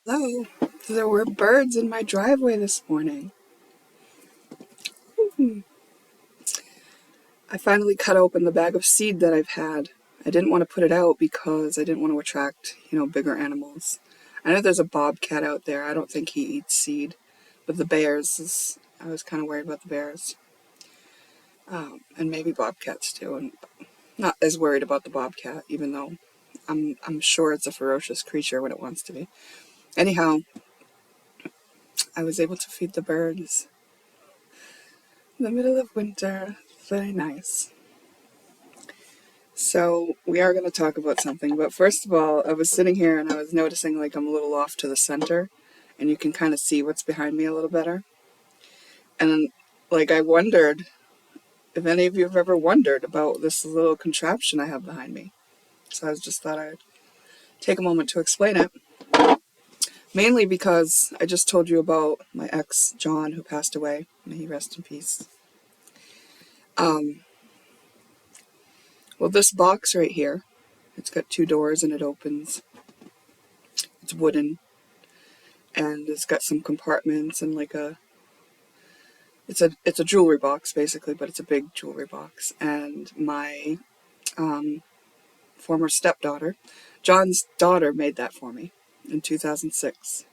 Hello. There were birds in my driveway this morning. I finally cut open the bag of seed that I've had. I didn't want to put it out because I didn't want to attract, bigger animals. I know there's a bobcat out there. I don't think he eats seed. But the bears, I was kind of worried about the bears. And maybe bobcats too. And not as worried about the bobcat, even though I'm sure it's a ferocious creature when it wants to be. Anyhow, I was able to feed the birds in the middle of winter. Very nice. So we are going to talk about something, but first of all, I was sitting here and I was noticing like I'm a little off to the center, and you can kind of see what's behind me a little better. And like I wondered if any of you have ever wondered about this little contraption I have behind me. So I just thought I'd take a moment to explain it. Mainly because I just told you about my ex, John, who passed away. May he rest in peace. Well, this box right here, it's got 2 doors and it opens. It's wooden, and it's got some compartments and like it's a jewelry box basically, but it's a big jewelry box. And my former stepdaughter, John's daughter, made that for me in 2006.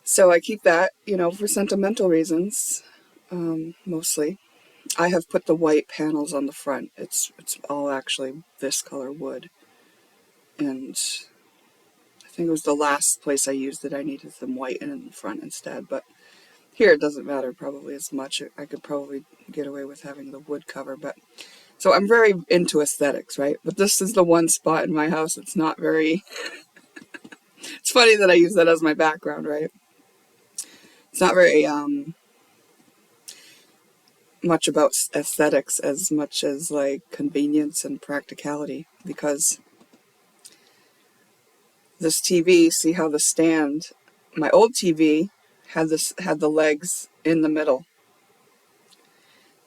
So I keep that, for sentimental reasons, mostly. I have put the white panels on the front. It's all actually this color wood. And I think it was the last place I used it, I needed them white in the front instead. But here it doesn't matter probably as much. I could probably get away with having the wood cover. But so I'm very into aesthetics, right? But this is the one spot in my house that's not very... It's funny that I use that as my background, right? It's not very... much about aesthetics as much as like convenience and practicality, because this TV, see how the stand, my old TV had the legs in the middle,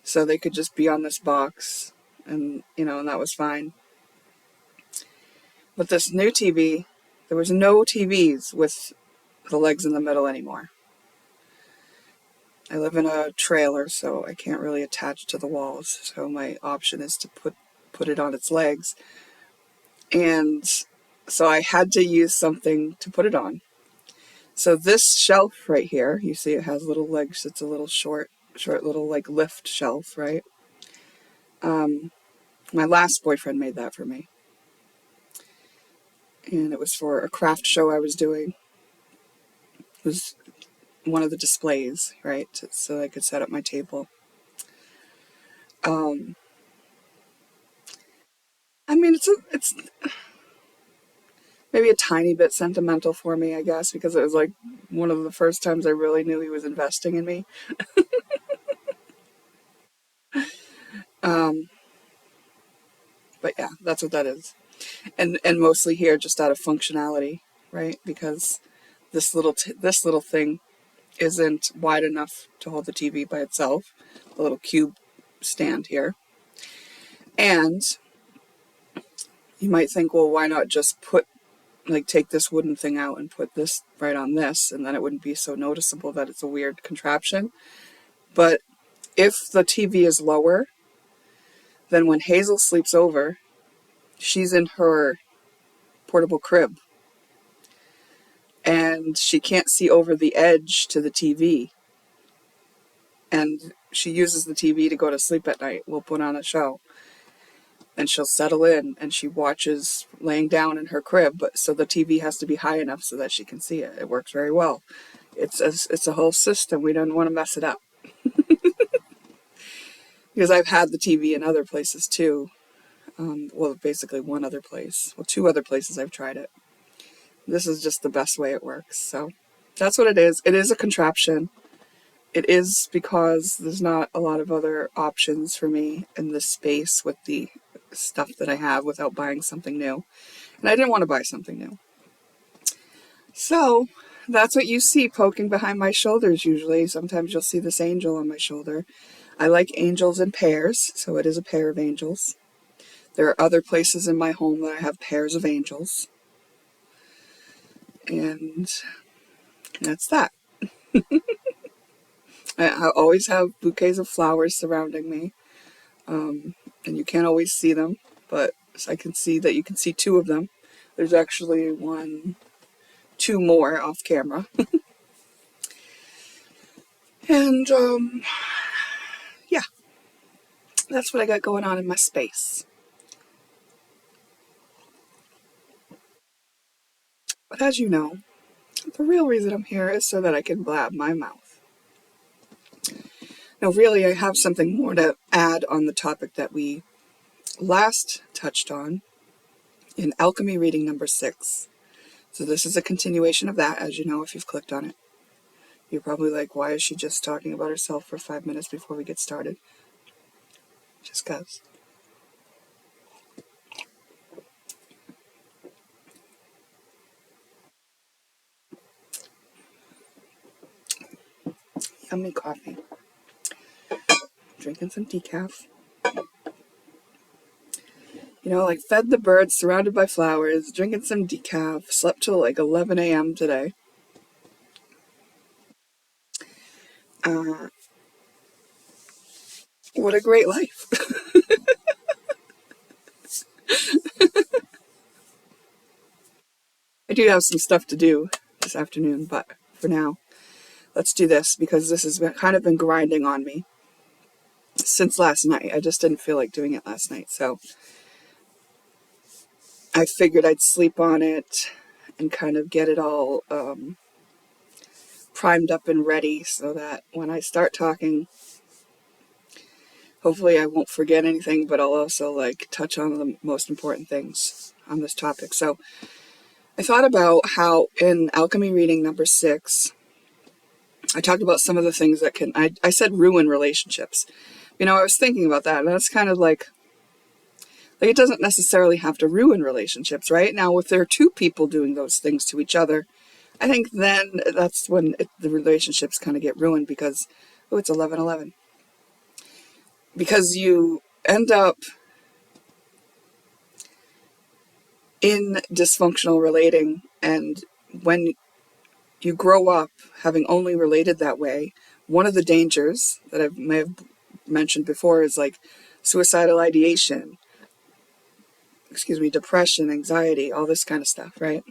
so they could just be on this box, and and that was fine. But this new TV, there was no TVs with the legs in the middle anymore. I live in a trailer, so I can't really attach to the walls, so my option is to put it on its legs. And so I had to use something to put it on. So this shelf right here, you see it has little legs. It's a little short little like lift shelf, right? My last boyfriend made that for me. And it was for a craft show I was doing. It was one of the displays, right? So I could set up my table. I mean, it's maybe a tiny bit sentimental for me, I guess, because it was like one of the first times I really knew he was investing in me. But yeah, that's what that is. And mostly here just out of functionality, right? Because this little thing isn't wide enough to hold the TV by itself. The little cube stand here. And you might think, well, why not just take this wooden thing out and put this right on this, and then it wouldn't be so noticeable that it's a weird contraption. But if the TV is lower, then when Hazel sleeps over, she's in her portable crib, and she can't see over the edge to the TV. And she uses the TV to go to sleep at night. We'll put on a show, and she'll settle in, and she watches laying down in her crib. But so the TV has to be high enough so that she can see it. It works very well. It's a whole system. We don't want to mess it up. Because I've had the TV in other places too. Well, basically one other place. Well, 2 other places I've tried it. This is just the best way it works. So that's what it is. It is a contraption. It is because there's not a lot of other options for me in this space with the stuff that I have without buying something new. And I didn't want to buy something new. So that's what you see poking behind my shoulders usually. Sometimes you'll see this angel on my shoulder. I like angels in pairs, so it is a pair of angels. There are other places in my home that I have pairs of angels. And that's that. I always have bouquets of flowers surrounding me. And you can't always see them, but I can see that you can see two of them. There's actually two more off camera. And yeah, that's what I got going on in my space. But as you know, the real reason I'm here is so that I can blab my mouth. Now, really, I have something more to add on the topic that we last touched on in Alchemy reading number 6. So this is a continuation of that, as you know, if you've clicked on it. You're probably like, why is she just talking about herself for 5 minutes before we get started? Just 'cause. Yummy coffee. Drinking some decaf. You know, like fed the birds, surrounded by flowers, drinking some decaf, slept till like 11 a.m. today. What a great life. I do have some stuff to do this afternoon, but for now, let's do this because this has kind of been grinding on me since last night. I just didn't feel like doing it last night, so I figured I'd sleep on it and kind of get it all primed up and ready so that when I start talking, hopefully I won't forget anything, but I'll also like touch on the most important things on this topic. So I thought about how in Alchemy reading number 6, I talked about some of the things that I said ruin relationships. You know, I was thinking about that, and that's kind of like it doesn't necessarily have to ruin relationships, right? Now, if there are two people doing those things to each other, I think then that's when the relationships kind of get ruined because, oh, it's 11:11. Because you end up in dysfunctional relating, and when you grow up having only related that way, one of the dangers that I may have mentioned before is like suicidal ideation, depression, anxiety, all this kind of stuff, right?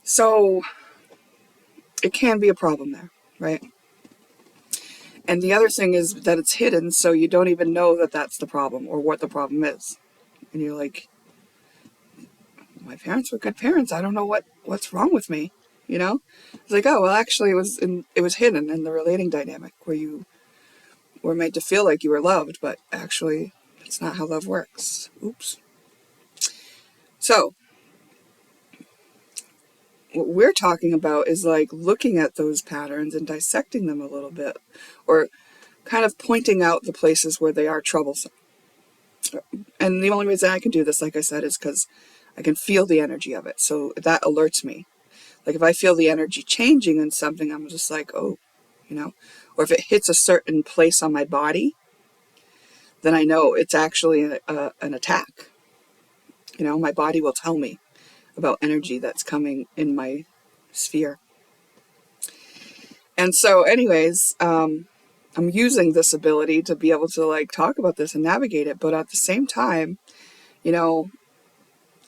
So it can be a problem there, right? And the other thing is that it's hidden, so you don't even know that that's the problem or what the problem is. And you're like, my parents were good parents. I don't know what's wrong with me, you know? It's like, oh, well, actually, it was hidden in the relating dynamic where you were made to feel like you were loved, but actually, it's not how love works. Oops. So what we're talking about is like looking at those patterns and dissecting them a little bit, or kind of pointing out the places where they are troublesome. And the only reason I can do this, like I said, is because I can feel the energy of it. So that alerts me. Like if I feel the energy changing in something, I'm just like, oh, you know, or if it hits a certain place on my body, then I know it's actually an attack. You know, my body will tell me about energy that's coming in my sphere. And so anyways, I'm using this ability to be able to like talk about this and navigate it. But at the same time, you know,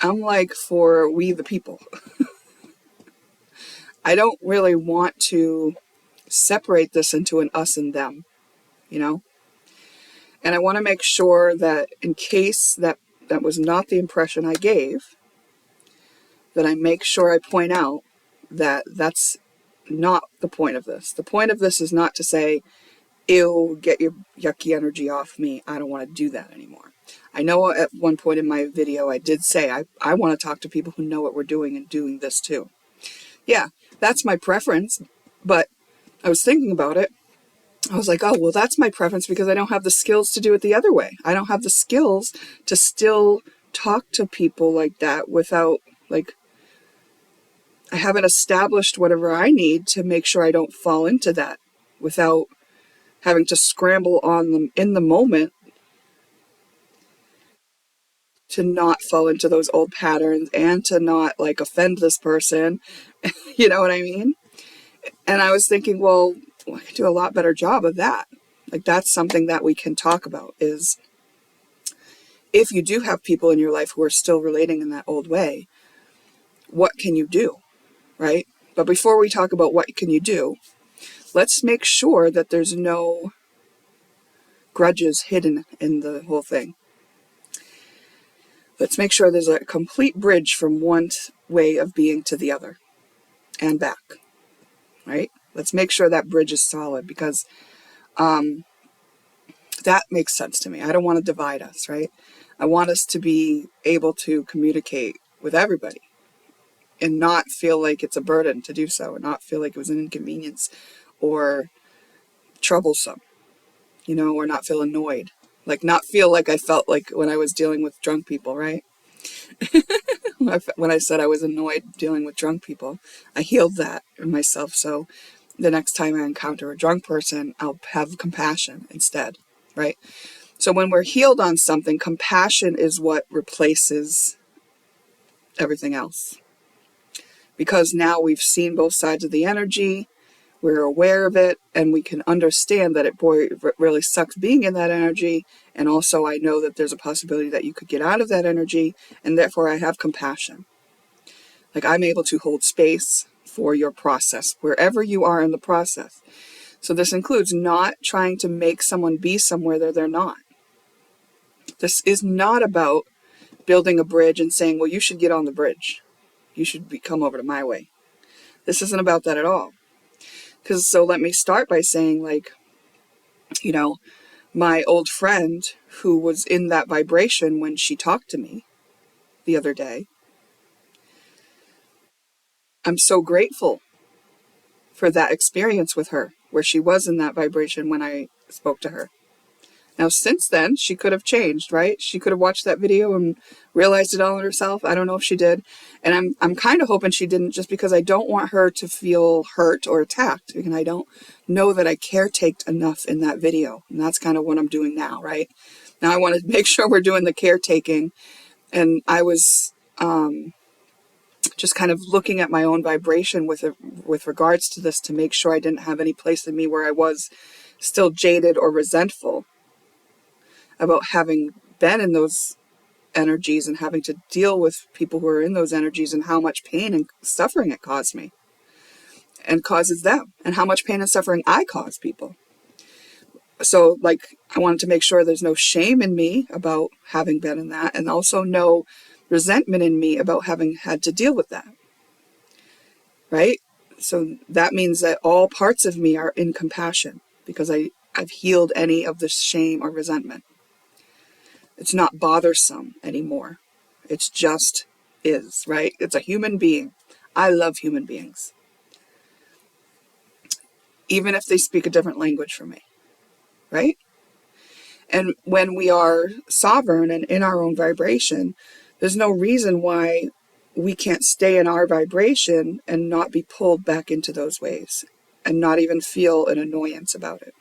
I'm like for we the people. I don't really want to separate this into an us and them, you know? And I want to make sure that in case that was not the impression I gave, that I make sure I point out that that's not the point of this. The point of this is not to say, ew, get your yucky energy off me. I don't want to do that anymore. I know at one point in my video I did say I want to talk to people who know what we're doing and doing this too. Yeah, that's my preference, but I was thinking about it. I was like, oh, well, that's my preference because I don't have the skills to do it the other way. I don't have the skills to still talk to people like that without, like, I haven't established whatever I need to make sure I don't fall into that without having to scramble on them in the moment to not fall into those old patterns and to not like offend this person. You know what I mean? And I was thinking, well, I could do a lot better job of that. Like that's something that we can talk about is if you do have people in your life who are still relating in that old way, what can you do, right? But before we talk about what can you do, let's make sure that there's no grudges hidden in the whole thing. Let's make sure there's a complete bridge from one way of being to the other and back, right? Let's make sure that bridge is solid because that makes sense to me. I don't want to divide us, right? I want us to be able to communicate with everybody and not feel like it's a burden to do so and not feel like it was an inconvenience or troublesome, you know, or not feel annoyed. Like not feel like I felt like when I was dealing with drunk people, right? When I said I was annoyed dealing with drunk people, I healed that in myself. So the next time I encounter a drunk person, I'll have compassion instead, right? So when we're healed on something, compassion is what replaces everything else. Because now we've seen both sides of the energy, we're aware of it, and we can understand that it really sucks being in that energy. And also I know that there's a possibility that you could get out of that energy, and therefore I have compassion. Like I'm able to hold space for your process, wherever you are in the process. So this includes not trying to make someone be somewhere that they're not. This is not about building a bridge and saying, well, you should get on the bridge. You should come over to my way. This isn't about that at all. So let me start by saying, like, you know, my old friend who was in that vibration when she talked to me the other day, I'm so grateful for that experience with her, where she was in that vibration when I spoke to her. Now, since then, she could have changed, right? She could have watched that video and realized it all in herself. I don't know if she did. And I'm kind of hoping she didn't, just because I don't want her to feel hurt or attacked. And I don't know that I caretaked enough in that video. And that's kind of what I'm doing now, right? Now I want to make sure we're doing the caretaking. And I was just kind of looking at my own vibration with regards to this to make sure I didn't have any place in me where I was still jaded or resentful about having been in those energies and having to deal with people who are in those energies and how much pain and suffering it caused me and causes them and how much pain and suffering I cause people. So like I wanted to make sure there's no shame in me about having been in that and also no resentment in me about having had to deal with that. Right? So that means that all parts of me are in compassion because I've healed any of the shame or resentment. It's not bothersome anymore. It's just is, right? It's a human being. I love human beings. Even if they speak a different language from me, right? And when we are sovereign and in our own vibration, there's no reason why we can't stay in our vibration and not be pulled back into those ways and not even feel an annoyance about it.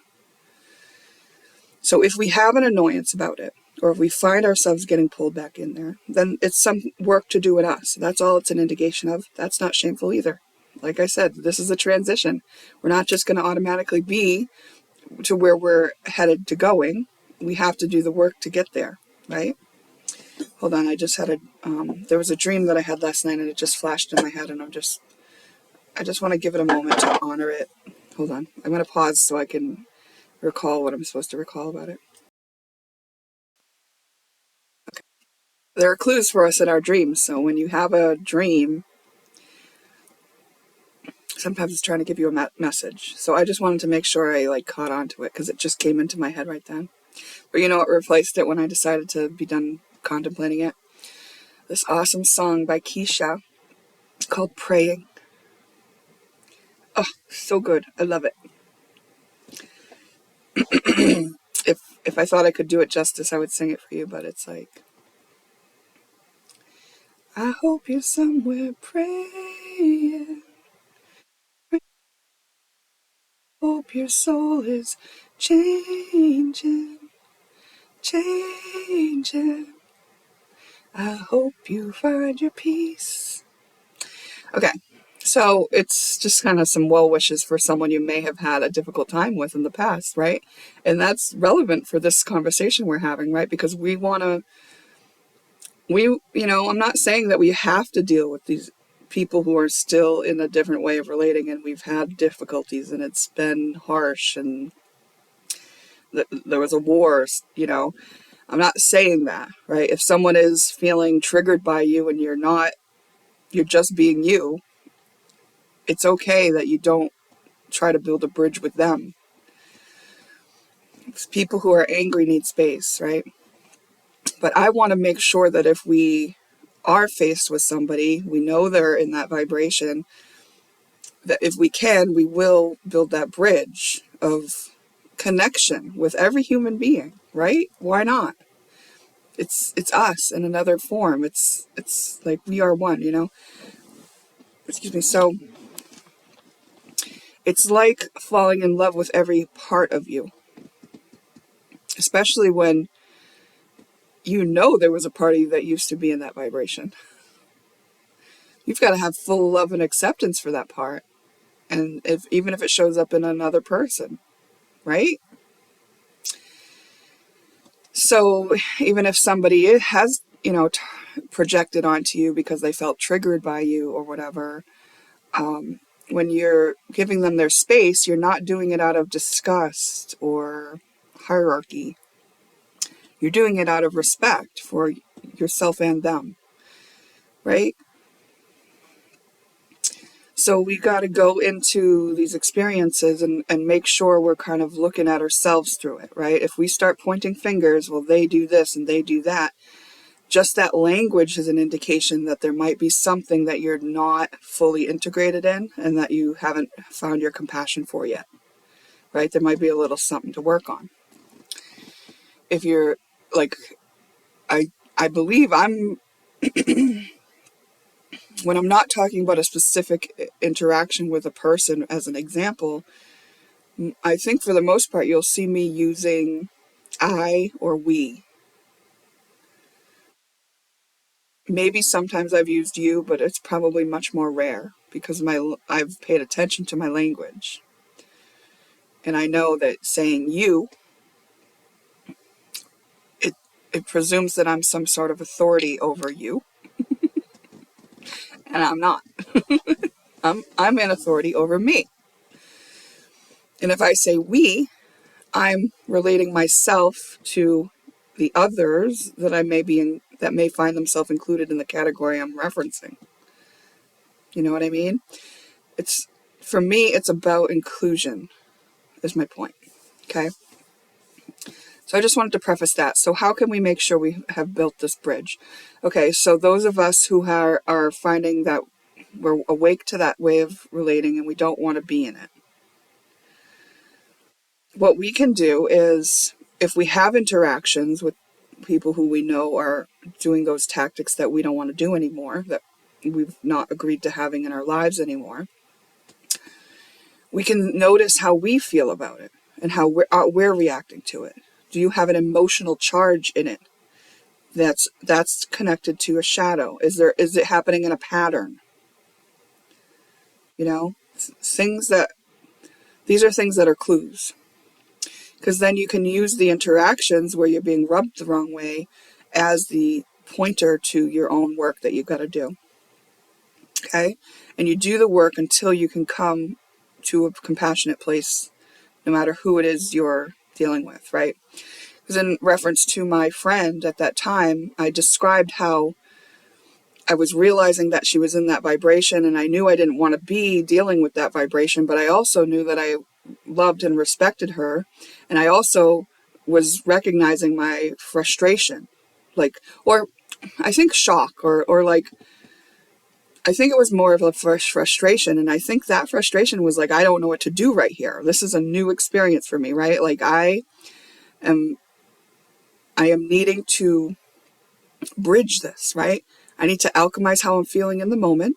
So if we have an annoyance about it, or if we find ourselves getting pulled back in there, then it's some work to do in us. That's all it's an indication of. That's not shameful either. Like I said, this is a transition. We're not just going to automatically be to where we're headed to going. We have to do the work to get there, right? Hold on, I just had there was a dream that I had last night and it just flashed in my head and I just want to give it a moment to honor it. Hold on, I'm going to pause so I can recall what I'm supposed to recall about it. There are clues for us in our dreams. So when you have a dream, sometimes it's trying to give you a message. So I just wanted to make sure I caught on to it because it just came into my head right then. But you know what replaced it when I decided to be done contemplating it? This awesome song by Keisha called Praying. Oh, so good. I love it. If I thought I could do it justice, I would sing it for you, but it's like, I hope you're somewhere praying. Hope your soul is changing, changing. I hope you find your peace. Okay, so it's just kind of some well wishes for someone you may have had a difficult time with in the past, right? And that's relevant for this conversation we're having, right? Because I'm not saying that we have to deal with these people who are still in a different way of relating, and we've had difficulties and it's been harsh and there was a war, I'm not saying that, right? If someone is feeling triggered by you and you're just being you, it's okay that you don't try to build a bridge with them. People who are angry need space, right? But I want to make sure that if we are faced with somebody, we know they're in that vibration, that if we can, we will build that bridge of connection with every human being, right? Why not? It's us in another form. It's like we are one, Excuse me. So it's like falling in love with every part of you, especially when there was a part of you that used to be in that vibration. You've got to have full love and acceptance for that part. And even if it shows up in another person, right? So even if somebody has, projected onto you because they felt triggered by you or whatever, when you're giving them their space, you're not doing it out of disgust or hierarchy. You're doing it out of respect for yourself and them, right? So we got to go into these experiences and make sure we're kind of looking at ourselves through it, right? If we start pointing fingers, well, they do this and they do that, just that language is an indication that there might be something that you're not fully integrated in and that you haven't found your compassion for yet, right? There might be a little something to work on. If you're like, I believe when I'm not talking about a specific interaction with a person as an example, I think for the most part, you'll see me using I or we. Maybe sometimes I've used you, but it's probably much more rare because I've paid attention to my language. And I know that saying you, it presumes that I'm some sort of authority over you. And I'm not. I'm an authority over me. And if I say we, I'm relating myself to the others that that may find themselves included in the category I'm referencing. You know what I mean? For me, it's about inclusion, is my point. Okay? So I just wanted to preface that. So how can we make sure we have built this bridge? Okay, so those of us who are finding that we're awake to that way of relating and we don't want to be in it, what we can do is, if we have interactions with people who we know are doing those tactics that we don't want to do anymore, that we've not agreed to having in our lives anymore, we can notice how we feel about it and how we're reacting to it. Do you have an emotional charge in it that's connected to a shadow? Is it happening in a pattern? These are things that are clues. Because then you can use the interactions where you're being rubbed the wrong way as the pointer to your own work that you've got to do. Okay? And you do the work until you can come to a compassionate place, no matter who it is you're dealing with, right? Because in reference to my friend at that time, I described how I was realizing that she was in that vibration, and I knew I didn't want to be dealing with that vibration, but I also knew that I loved and respected her, and I also was recognizing my frustration, or I think shock, or I think it was more of a frustration, and I think that frustration was like, I don't know what to do right here. This is a new experience for me, right? Like I am needing to bridge this, right? I need to alchemize how I'm feeling in the moment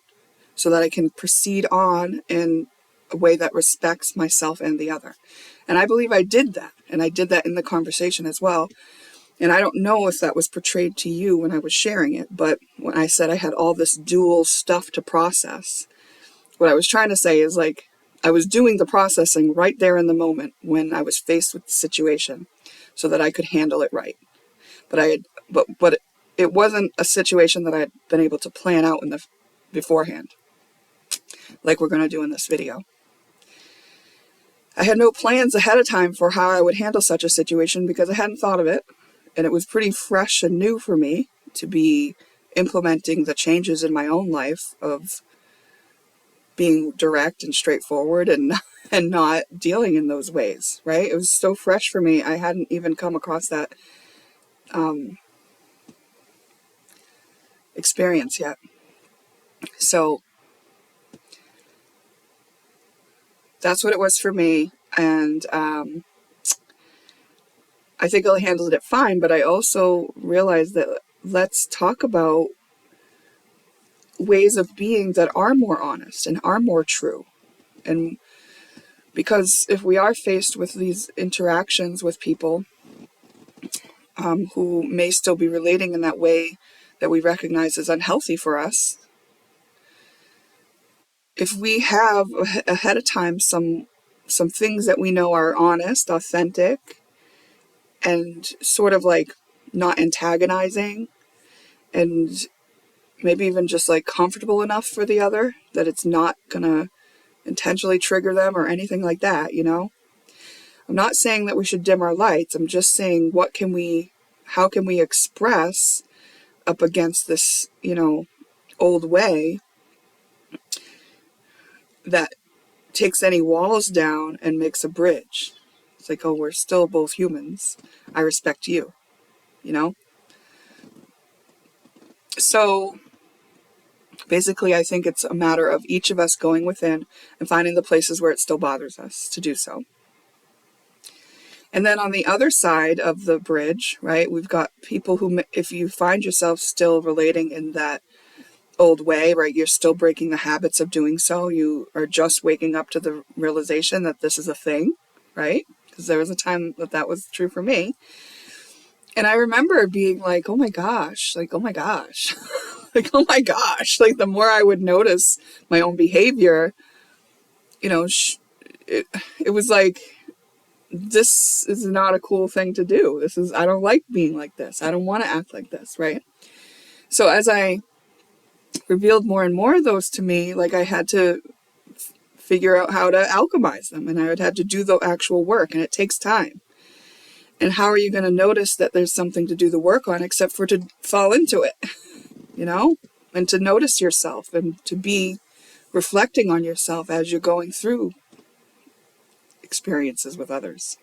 so that I can proceed on in a way that respects myself and the other. And I believe I did that. And I did that in the conversation as well. And I don't know if that was portrayed to you when I was sharing it, but when I said I had all this dual stuff to process, what I was trying to say is like, I was doing the processing right there in the moment when I was faced with the situation so that I could handle it right. But it wasn't a situation that I had been able to plan out in the beforehand, like we're going to do in this video. I had no plans ahead of time for how I would handle such a situation because I hadn't thought of it. And it was pretty fresh and new for me to be implementing the changes in my own life of being direct and straightforward and not dealing in those ways, right? It was so fresh for me. I hadn't even come across that experience yet. So that's what it was for me. And I think I handled it fine, but I also realized that let's talk about ways of being that are more honest and are more true. And because if we are faced with these interactions with people who may still be relating in that way that we recognize as unhealthy for us, if we have ahead of time some things that we know are honest, authentic, and sort of like not antagonizing, and maybe even just like comfortable enough for the other that it's not gonna intentionally trigger them or anything like that, you know? I'm not saying that we should dim our lights. I'm just saying how can we express up against this, old way that takes any walls down and makes a bridge. It's like, oh, we're still both humans. I respect you, you know? So basically, I think it's a matter of each of us going within and finding the places where it still bothers us to do so. And then on the other side of the bridge, right, we've got people who, if you find yourself still relating in that old way, right, you're still breaking the habits of doing so. You are just waking up to the realization that this is a thing, right? Because there was a time that was true for me. And I remember being like, oh my gosh, like, oh my gosh, like, oh my gosh, like the more I would notice my own behavior, it was like, this is not a cool thing to do. I don't like being like this. I don't want to act like this, right? So as I revealed more and more of those to me, like I had to figure out how to alchemize them, and I would have to do the actual work, and it takes time. And how are you going to notice that there's something to do the work on except for to fall into it, and to notice yourself and to be reflecting on yourself as you're going through experiences with others.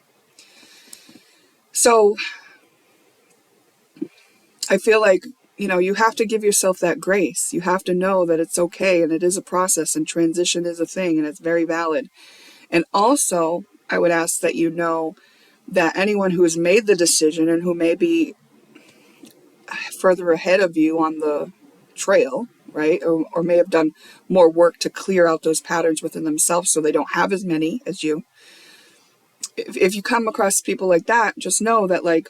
So I feel like, you have to give yourself that grace. You have to know that it's okay and it is a process and transition is a thing and it's very valid. And also, I would ask that you know that anyone who has made the decision and who may be further ahead of you on the trail, right, or may have done more work to clear out those patterns within themselves so they don't have as many as you. If you come across people like that, just know that, like,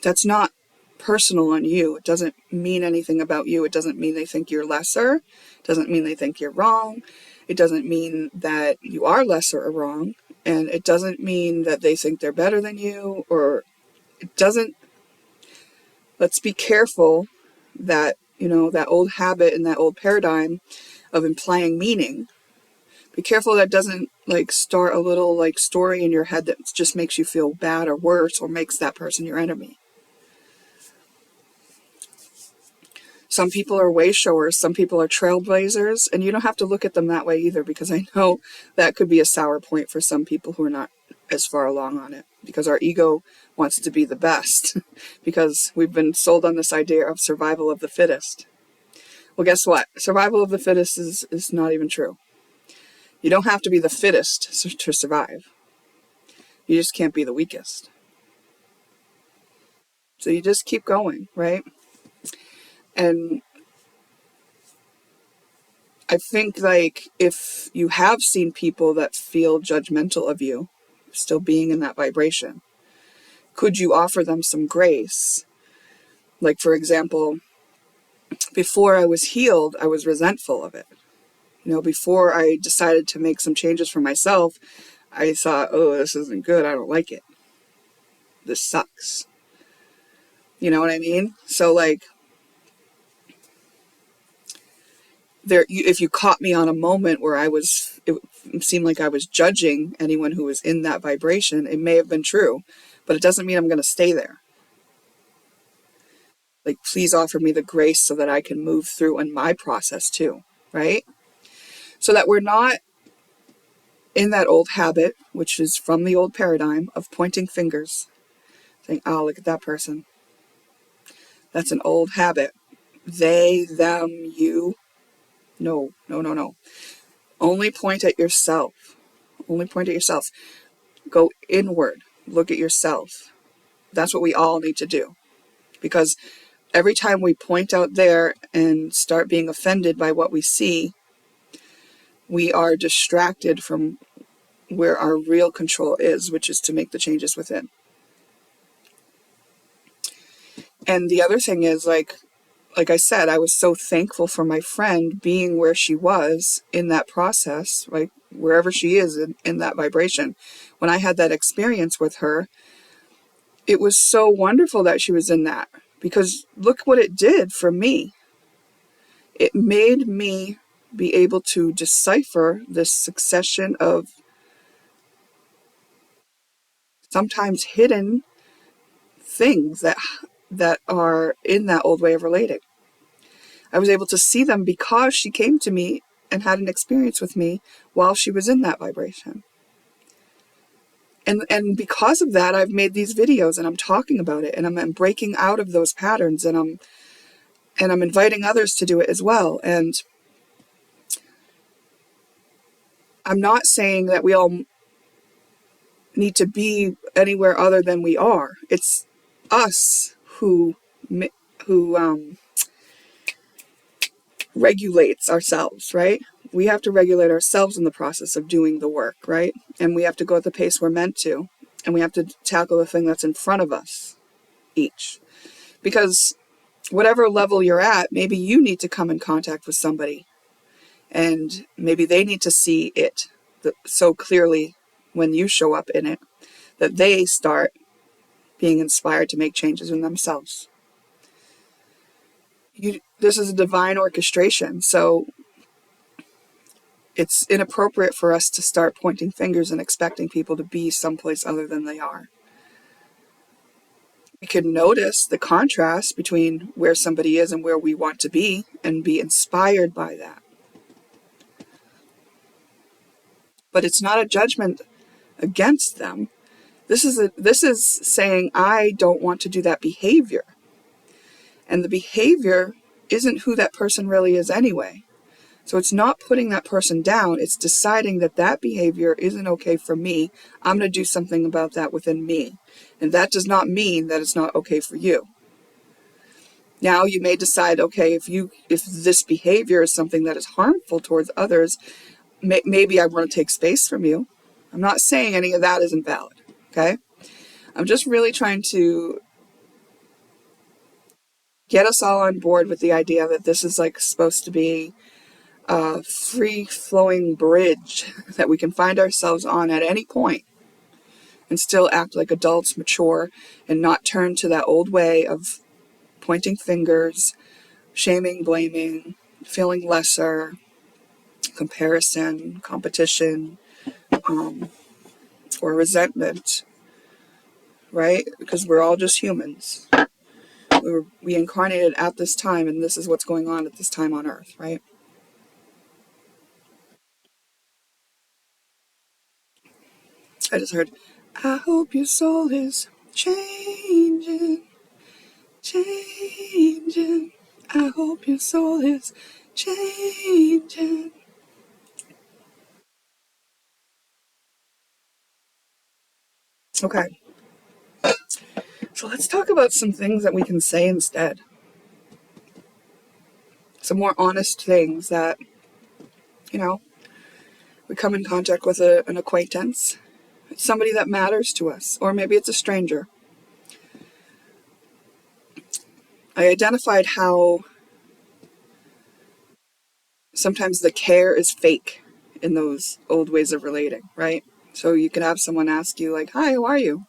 that's not personal on you. It doesn't mean anything about you. It doesn't mean they think you're lesser. It doesn't mean they think you're wrong. It doesn't mean that you are lesser or wrong. And it doesn't mean that they think they're better than you, or it doesn't. Let's be careful that, that old habit and that old paradigm of implying meaning. Be careful that doesn't like start a little like story in your head that just makes you feel bad or worse or makes that person your enemy. Some people are way showers, some people are trailblazers, and you don't have to look at them that way either, because I know that could be a sour point for some people who are not as far along on it, because our ego wants to be the best, because we've been sold on this idea of survival of the fittest. Well, guess what? Survival of the fittest is not even true. You don't have to be the fittest to survive. You just can't be the weakest. So you just keep going, right? And I think, like, if you have seen people that feel judgmental of you, still being in that vibration, could you offer them some grace? Like, for example, before I was healed, I was resentful of it. Before I decided to make some changes for myself, I thought, oh, this isn't good. I don't like it. This sucks. You know what I mean? So, like, if you caught me on a moment where it seemed like I was judging anyone who was in that vibration, it may have been true, but it doesn't mean I'm going to stay there. Like, please offer me the grace so that I can move through in my process too, right? So that we're not in that old habit, which is from the old paradigm of pointing fingers, saying, oh, look at that person. That's an old habit. They, them, you. No. Only point at yourself. Only point at yourself. Go inward. Look at yourself. That's what we all need to do. Because every time we point out there and start being offended by what we see, we are distracted from where our real control is, which is to make the changes within. And the other thing is, like I said, I was so thankful for my friend being where she was in that process, like wherever she is in that vibration. When I had that experience with her, it was so wonderful that she was in that, because look what it did for me. It made me be able to decipher this succession of sometimes hidden things that are in that old way of relating. I was able to see them because she came to me and had an experience with me while she was in that vibration. And because of that, I've made these videos and I'm talking about it, and I'm breaking out of those patterns, and I'm inviting others to do it as well. And I'm not saying that we all need to be anywhere other than we are. It's us who regulates ourselves, right? We have to regulate ourselves in the process of doing the work, right? And we have to go at the pace we're meant to. And we have to tackle the thing that's in front of us each. Because whatever level you're at, maybe you need to come in contact with somebody. And maybe they need to see it so clearly when you show up in it, that they start being inspired to make changes in themselves. This is a divine orchestration, so it's inappropriate for us to start pointing fingers and expecting people to be someplace other than they are. We can notice the contrast between where somebody is and where we want to be and be inspired by that. But it's not a judgment against them. This is saying, I don't want to do that behavior. And the behavior isn't who that person really is anyway. So it's not putting that person down. It's deciding that behavior isn't okay for me. I'm going to do something about that within me. And that does not mean that it's not okay for you. Now you may decide, okay, if this behavior is something that is harmful towards others, maybe I want to take space from you. I'm not saying any of that isn't valid, okay? I'm just really trying to get us all on board with the idea that this is like supposed to be a free-flowing bridge that we can find ourselves on at any point and still act like adults, mature, and not turn to that old way of pointing fingers, shaming, blaming, feeling lesser, comparison, competition, or resentment, right? Because we're all just humans. We incarnated at this time, and this is what's going on at this time on Earth, right? I just heard, I hope your soul is changing, changing. I hope your soul is changing. Okay. So let's talk about some things that we can say instead. Some more honest things that, we come in contact with an acquaintance, somebody that matters to us, or maybe it's a stranger. I identified how sometimes the care is fake in those old ways of relating, right? So you can have someone ask you like, hi, how are you?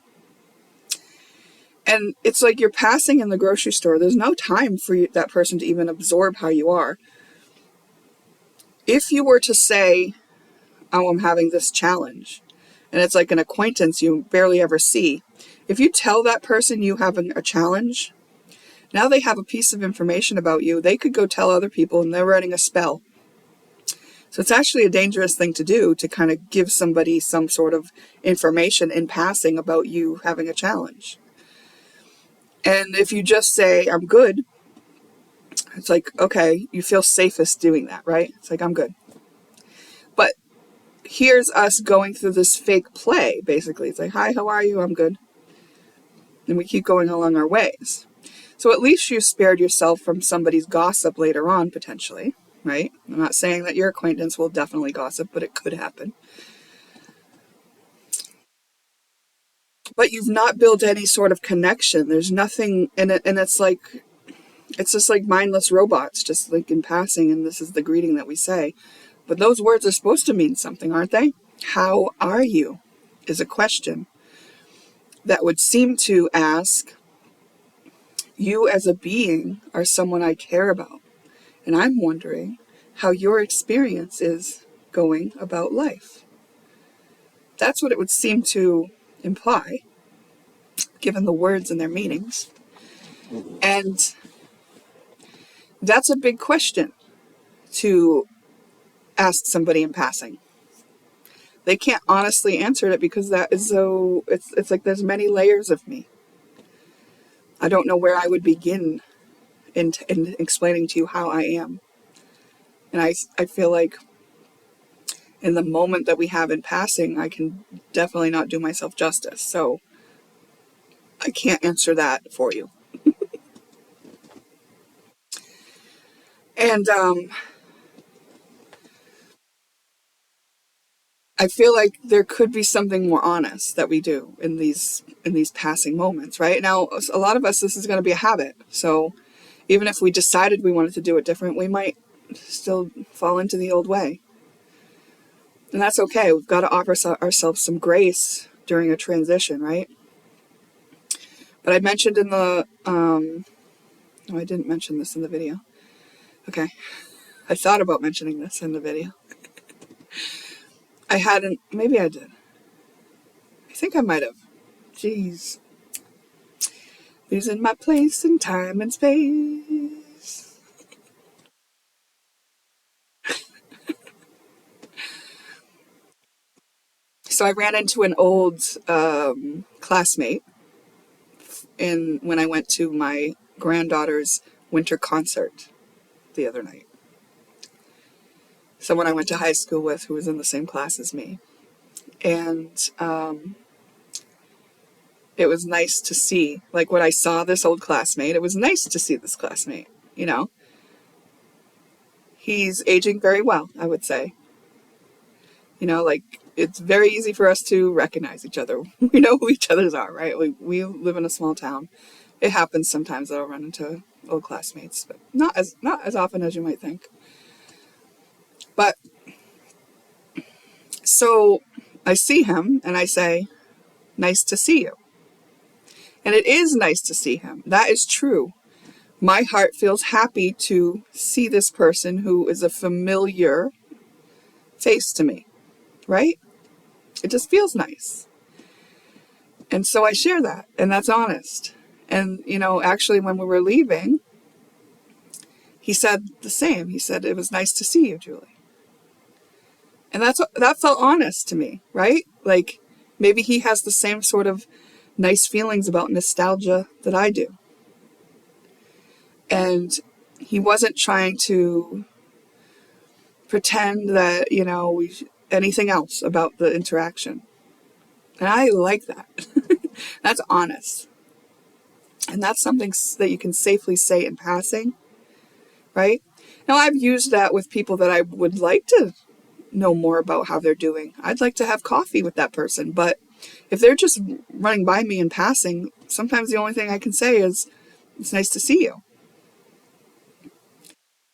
And it's like you're passing in the grocery store. There's no time for that person to even absorb how you are. If you were to say, oh, I'm having this challenge, and it's like an acquaintance you barely ever see, if you tell that person you have a challenge, now they have a piece of information about you. They could go tell other people and they're running a spell. So it's actually a dangerous thing to do, to kind of give somebody some sort of information in passing about you having a challenge. And if you just say, I'm good, it's like, okay, you feel safest doing that, right? It's like, I'm good. But here's us going through this fake play, basically. It's like, hi, how are you? I'm good. And we keep going along our ways. So at least you spared yourself from somebody's gossip later on, potentially, right? I'm not saying that your acquaintance will definitely gossip, but it could happen. But you've not built any sort of connection. There's nothing in it, and it's just like mindless robots, just like in passing, and this is the greeting that we say. But those words are supposed to mean something, aren't they? How are you is a question that would seem to ask, you as a being are someone I care about. And I'm wondering how your experience is going about life. That's what it would seem to imply, given the words and their meanings. And that's a big question to ask somebody in passing. They can't honestly answer it because that is so, it's like there's many layers of me. I don't know where I would begin in explaining to you how I am. And I feel like in the moment that we have in passing, I can definitely not do myself justice. So I can't answer that for you. And I feel like there could be something more honest that we do in these passing moments, right? Now, a lot of us, this is going to be a habit. So even if we decided we wanted to do it different, we might still fall into the old way. And that's okay. We've got to offer ourselves some grace during a transition, right? But I mentioned in the, no, I didn't mention this in the video. Okay. I thought about mentioning this in the video. I hadn't, maybe I did. I think I might have. Jeez. Losing my place in time and space. So I ran into an old classmate when I went to my granddaughter's winter concert the other night. Someone I went to high school with who was in the same class as me. And it was nice to see, like when I saw this old classmate, it was nice to see this classmate, you know. He's aging very well, I would say. You know, like it's very easy for us to recognize each other. We know who each other's are, right? We live in a small town. It happens sometimes that I'll run into old classmates, but not as often as you might think. But so I see him and I say, nice to see you. And it is nice to see him. That is true. My heart feels happy to see this person who is a familiar face to me, right? It just feels nice. And so I share that, and that's honest. And, you know, actually when we were leaving, he said the same. He said, it was nice to see you, Julie. And that felt honest to me, right? Like maybe he has the same sort of nice feelings about nostalgia that I do. And he wasn't trying to pretend that, you know, anything else about the interaction. And I like that. That's honest. And that's something that you can safely say in passing, right? Now, I've used that with people that I would like to know more about how they're doing. I'd like to have coffee with that person. But if they're just running by me in passing, sometimes the only thing I can say is, it's nice to see you.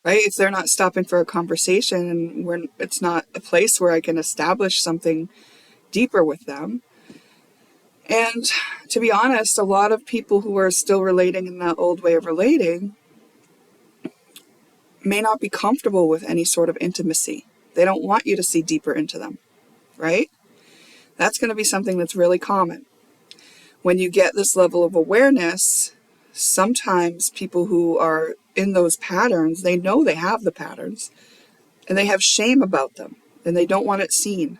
right? If they're not stopping for a conversation and it's not a place where I can establish something deeper with them. And to be honest, a lot of people who are still relating in that old way of relating may not be comfortable with any sort of intimacy. They don't want you to see deeper into them, right? That's going to be something that's really common. When you get this level of awareness, sometimes people who are in those patterns, they know they have the patterns and they have shame about them and they don't want it seen.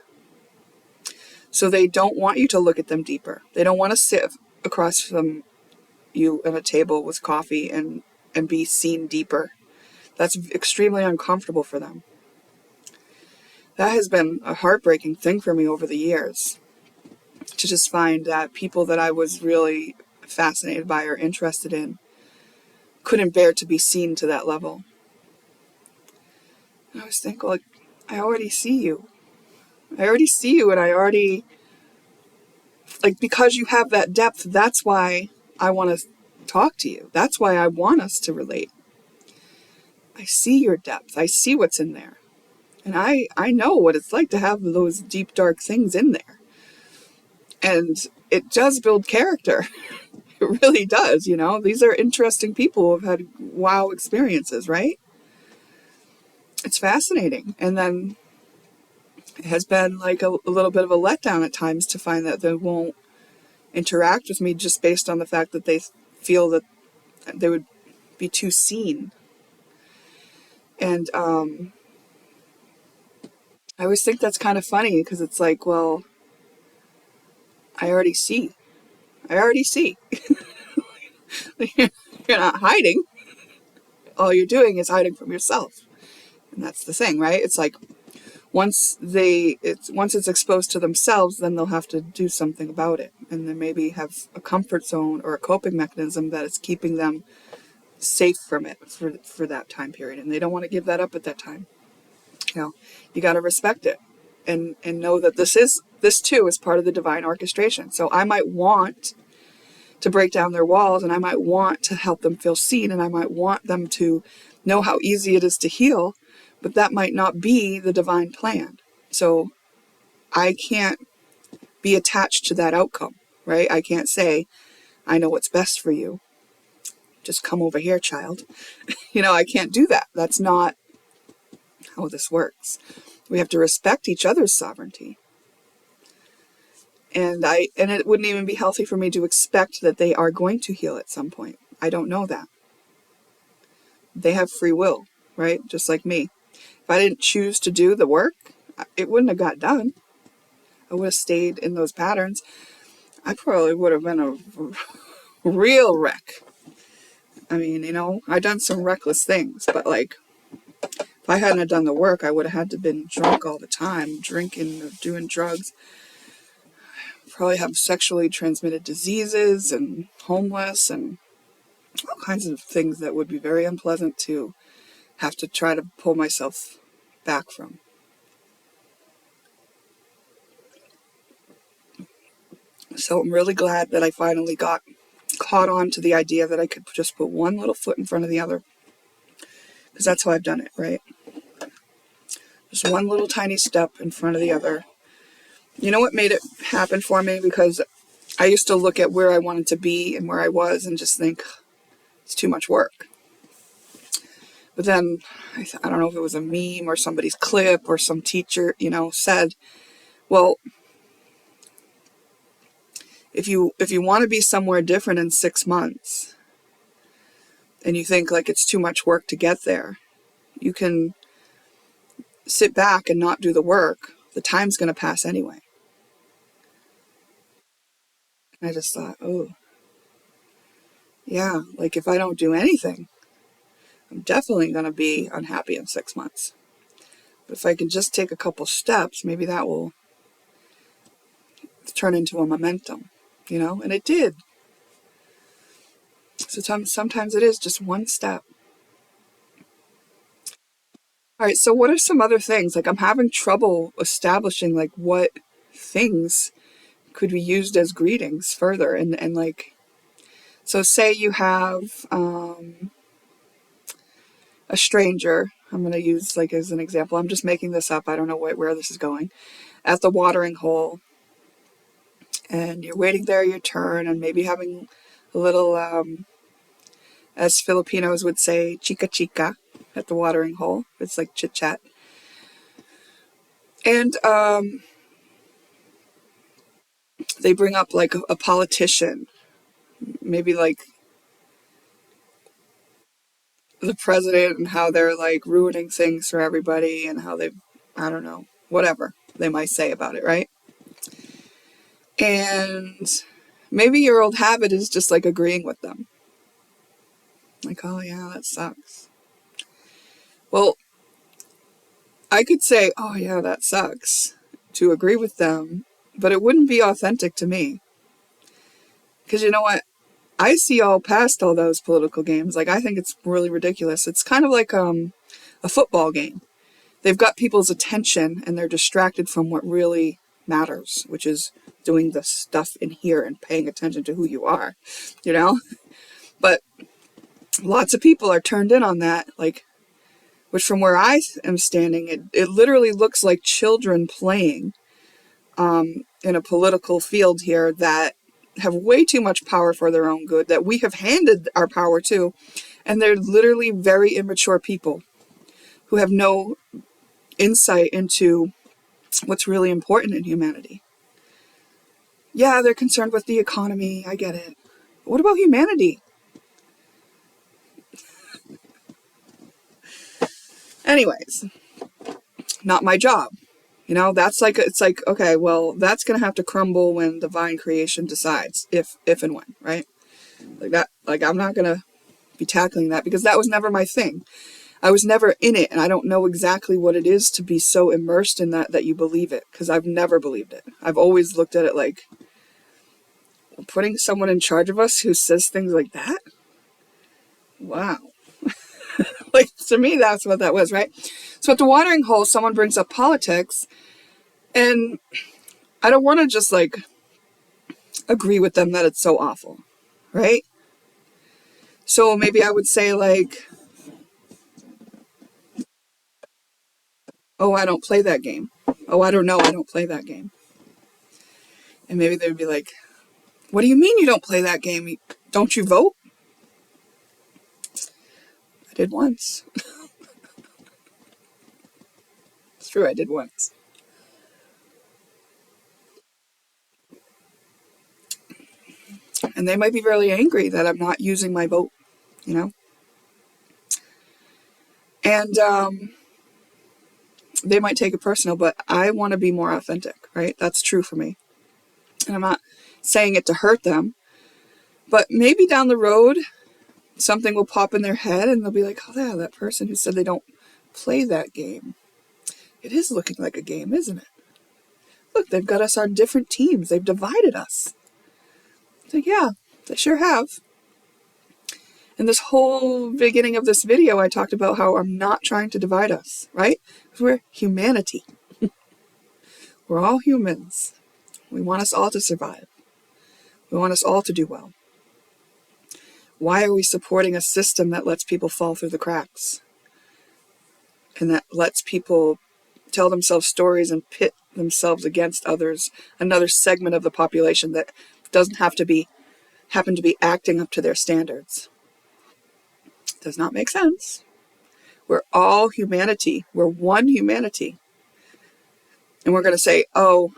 So they don't want you to look at them deeper. They don't want to sit across from you at a table with coffee and be seen deeper. That's extremely uncomfortable for them. That has been a heartbreaking thing for me over the years, to just find that people that I was really fascinated by or interested in couldn't bear to be seen to that level. And I was thinking, like, I already see you. I already see you, and I already, like, because you have that depth, that's why I want to talk to you. That's why I want us to relate. I see your depth. I see what's in there. And I know what it's like to have those deep, dark things in there. And it does build character. It really does, you know. These are interesting people who have had wow experiences, right? It's fascinating. And then it has been like a little bit of a letdown at times to find that they won't interact with me just based on the fact that they feel that they would be too seen. And I always think that's kind of funny because it's like, well, I already see. I already see. You're not hiding. All you're doing is hiding from yourself. And that's the thing, right? It's like once it's exposed to themselves, then they'll have to do something about it. And then maybe have a comfort zone or a coping mechanism that is keeping them safe from it for that time period. And they don't want to give that up at that time. You know, you got to respect it and know that this too is part of the divine orchestration. So I might want to break down their walls, and I might want to help them feel seen, and I might want them to know how easy it is to heal, but that might not be the divine plan. So I can't be attached to that outcome, right? I can't say, I know what's best for you. Just come over here, child. You know, I can't do that. That's not how this works. We have to respect each other's sovereignty. And it wouldn't even be healthy for me to expect that they are going to heal at some point. I don't know that. They have free will, right? Just like me. If I didn't choose to do the work, it wouldn't have got done. I would have stayed in those patterns. I probably would have been a real wreck. I mean, you know, I've done some reckless things, but like, if I hadn't done the work, I would have had to been drunk all the time, drinking, or doing drugs. Probably have sexually transmitted diseases and homeless and all kinds of things that would be very unpleasant to have to try to pull myself back from. So I'm really glad that I finally got caught on to the idea that I could just put one little foot in front of the other. Because that's how I've done it, right? Just one little tiny step in front of the other. You know what made it happen for me? Because I used to look at where I wanted to be and where I was and just think, it's too much work. But then, I don't know if it was a meme or somebody's clip or some teacher, you know, said, well, if you want to be somewhere different in 6 months and you think like it's too much work to get there, you can sit back and not do the work. The time's going to pass anyway. And I just thought, oh, yeah, like if I don't do anything, I'm definitely going to be unhappy in 6 months. But if I can just take a couple steps, maybe that will turn into a momentum, you know? And it did. So sometimes it is just one step. All right, so what are some other things? Like I'm having trouble establishing like what things could be used as greetings further. And like, so say you have a stranger, I'm going to use like as an example, I'm just making this up, I don't know where this is going, at the watering hole, and you're waiting there your turn and maybe having a little, as Filipinos would say, chica chica at the watering hole. It's like chit chat. And they bring up like a politician, maybe like the president, and how they're like ruining things for everybody, and how they, I don't know, whatever they might say about it, right? And maybe your old habit is just like agreeing with them. Like, oh yeah, that sucks. Well, I could say, oh yeah, that sucks, to agree with them, but it wouldn't be authentic to me. Because you know what? I see all past all those political games. Like, I think it's really ridiculous. It's kind of like a football game. They've got people's attention and they're distracted from what really matters, which is doing the stuff in here and paying attention to who you are, you know? But lots of people are turned in on that, like, which from where I am standing, it literally looks like children playing in a political field here that have way too much power for their own good, that we have handed our power to, and they're literally very immature people who have no insight into what's really important in humanity. Yeah, they're concerned with the economy, I get it. But what about humanity? Anyways, not my job. You know, that's like, it's like, okay, well, that's going to have to crumble when divine creation decides, if and when, right? Like that, like, I'm not going to be tackling that because that was never my thing. I was never in it, and I don't know exactly what it is to be so immersed in that you believe it, because I've never believed it. I've always looked at it like, putting someone in charge of us who says things like that? Wow. Like, to me, that's what that was, right? So at the watering hole, someone brings up politics, and I don't want to just, like, agree with them that it's so awful, right? So maybe I would say, like, oh, I don't play that game. Oh, I don't know, I don't play that game. And maybe they'd be like, what do you mean you don't play that game? Don't you vote? I did once. It's true, I did once. And they might be really angry that I'm not using my vote, you know? And they might take it personal, but I want to be more authentic, right? That's true for me. And I'm not saying it to hurt them, but maybe down the road, something will pop in their head and they'll be like, oh yeah, that person who said they don't play that game. It is looking like a game, isn't it? Look, they've got us on different teams. They've divided us. It's like, yeah, they sure have. In this whole beginning of this video, I talked about how I'm not trying to divide us, right? Because we're humanity. We're all humans. We want us all to survive. We want us all to do well. Why are we supporting a system that lets people fall through the cracks? And that lets people tell themselves stories and pit themselves against others, another segment of the population that doesn't happen to be acting up to their standards. Does not make sense. We're all humanity. We're one humanity. And we're going to say, oh,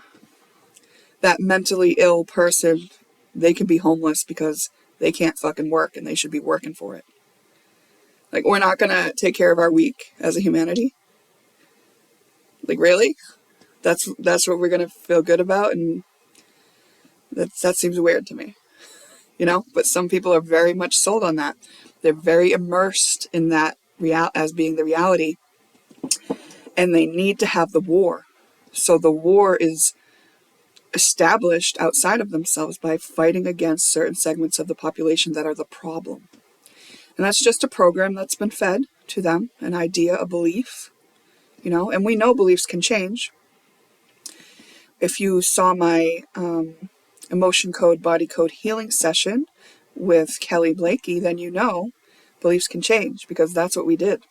that mentally ill person, they can be homeless because they can't fucking work and they should be working for it. Like, we're not going to take care of our weak as a humanity? Like, really? That's what we're going to feel good about? And that seems weird to me. You know? But some people are very much sold on that. They're very immersed in that as being the reality. And they need to have the war. So the war is established outside of themselves by fighting against certain segments of the population that are the problem. And that's just a program that's been fed to them, an idea, a belief, you know, and we know beliefs can change. If you saw my emotion code, body code healing session with Kelly Blakey, then you know beliefs can change, because that's what we did.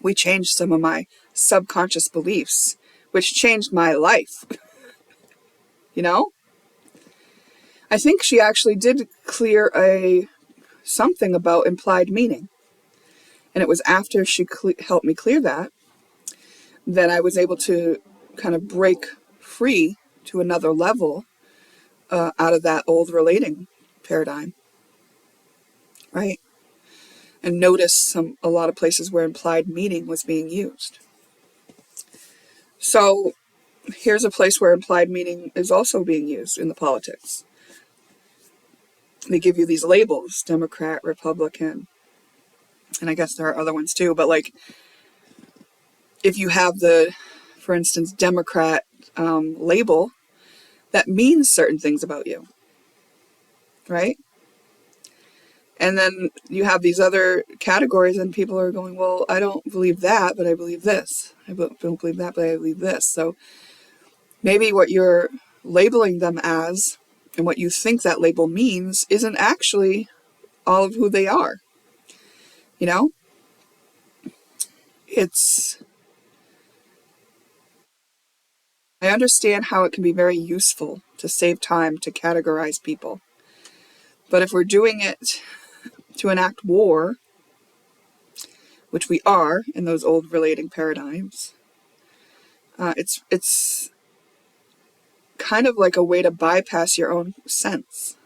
We changed some of my subconscious beliefs, which changed my life. You know? I think she actually did clear something about implied meaning. And it was after she helped me clear that I was able to kind of break free to another level out of that old relating paradigm, right? And notice a lot of places where implied meaning was being used. So here's a place where implied meaning is also being used in the politics. They give you these labels, Democrat, Republican, and I guess there are other ones too, but like if you have for instance, Democrat label, that means certain things about you, right? And then you have these other categories and people are going, well, I don't believe that, but I believe this. I don't believe that, but I believe this. So maybe what you're labeling them as and what you think that label means isn't actually all of who they are. You know? I understand how it can be very useful to save time to categorize people. But if we're doing it to enact war, which we are in those old relating paradigms, it's kind of like a way to bypass your own sense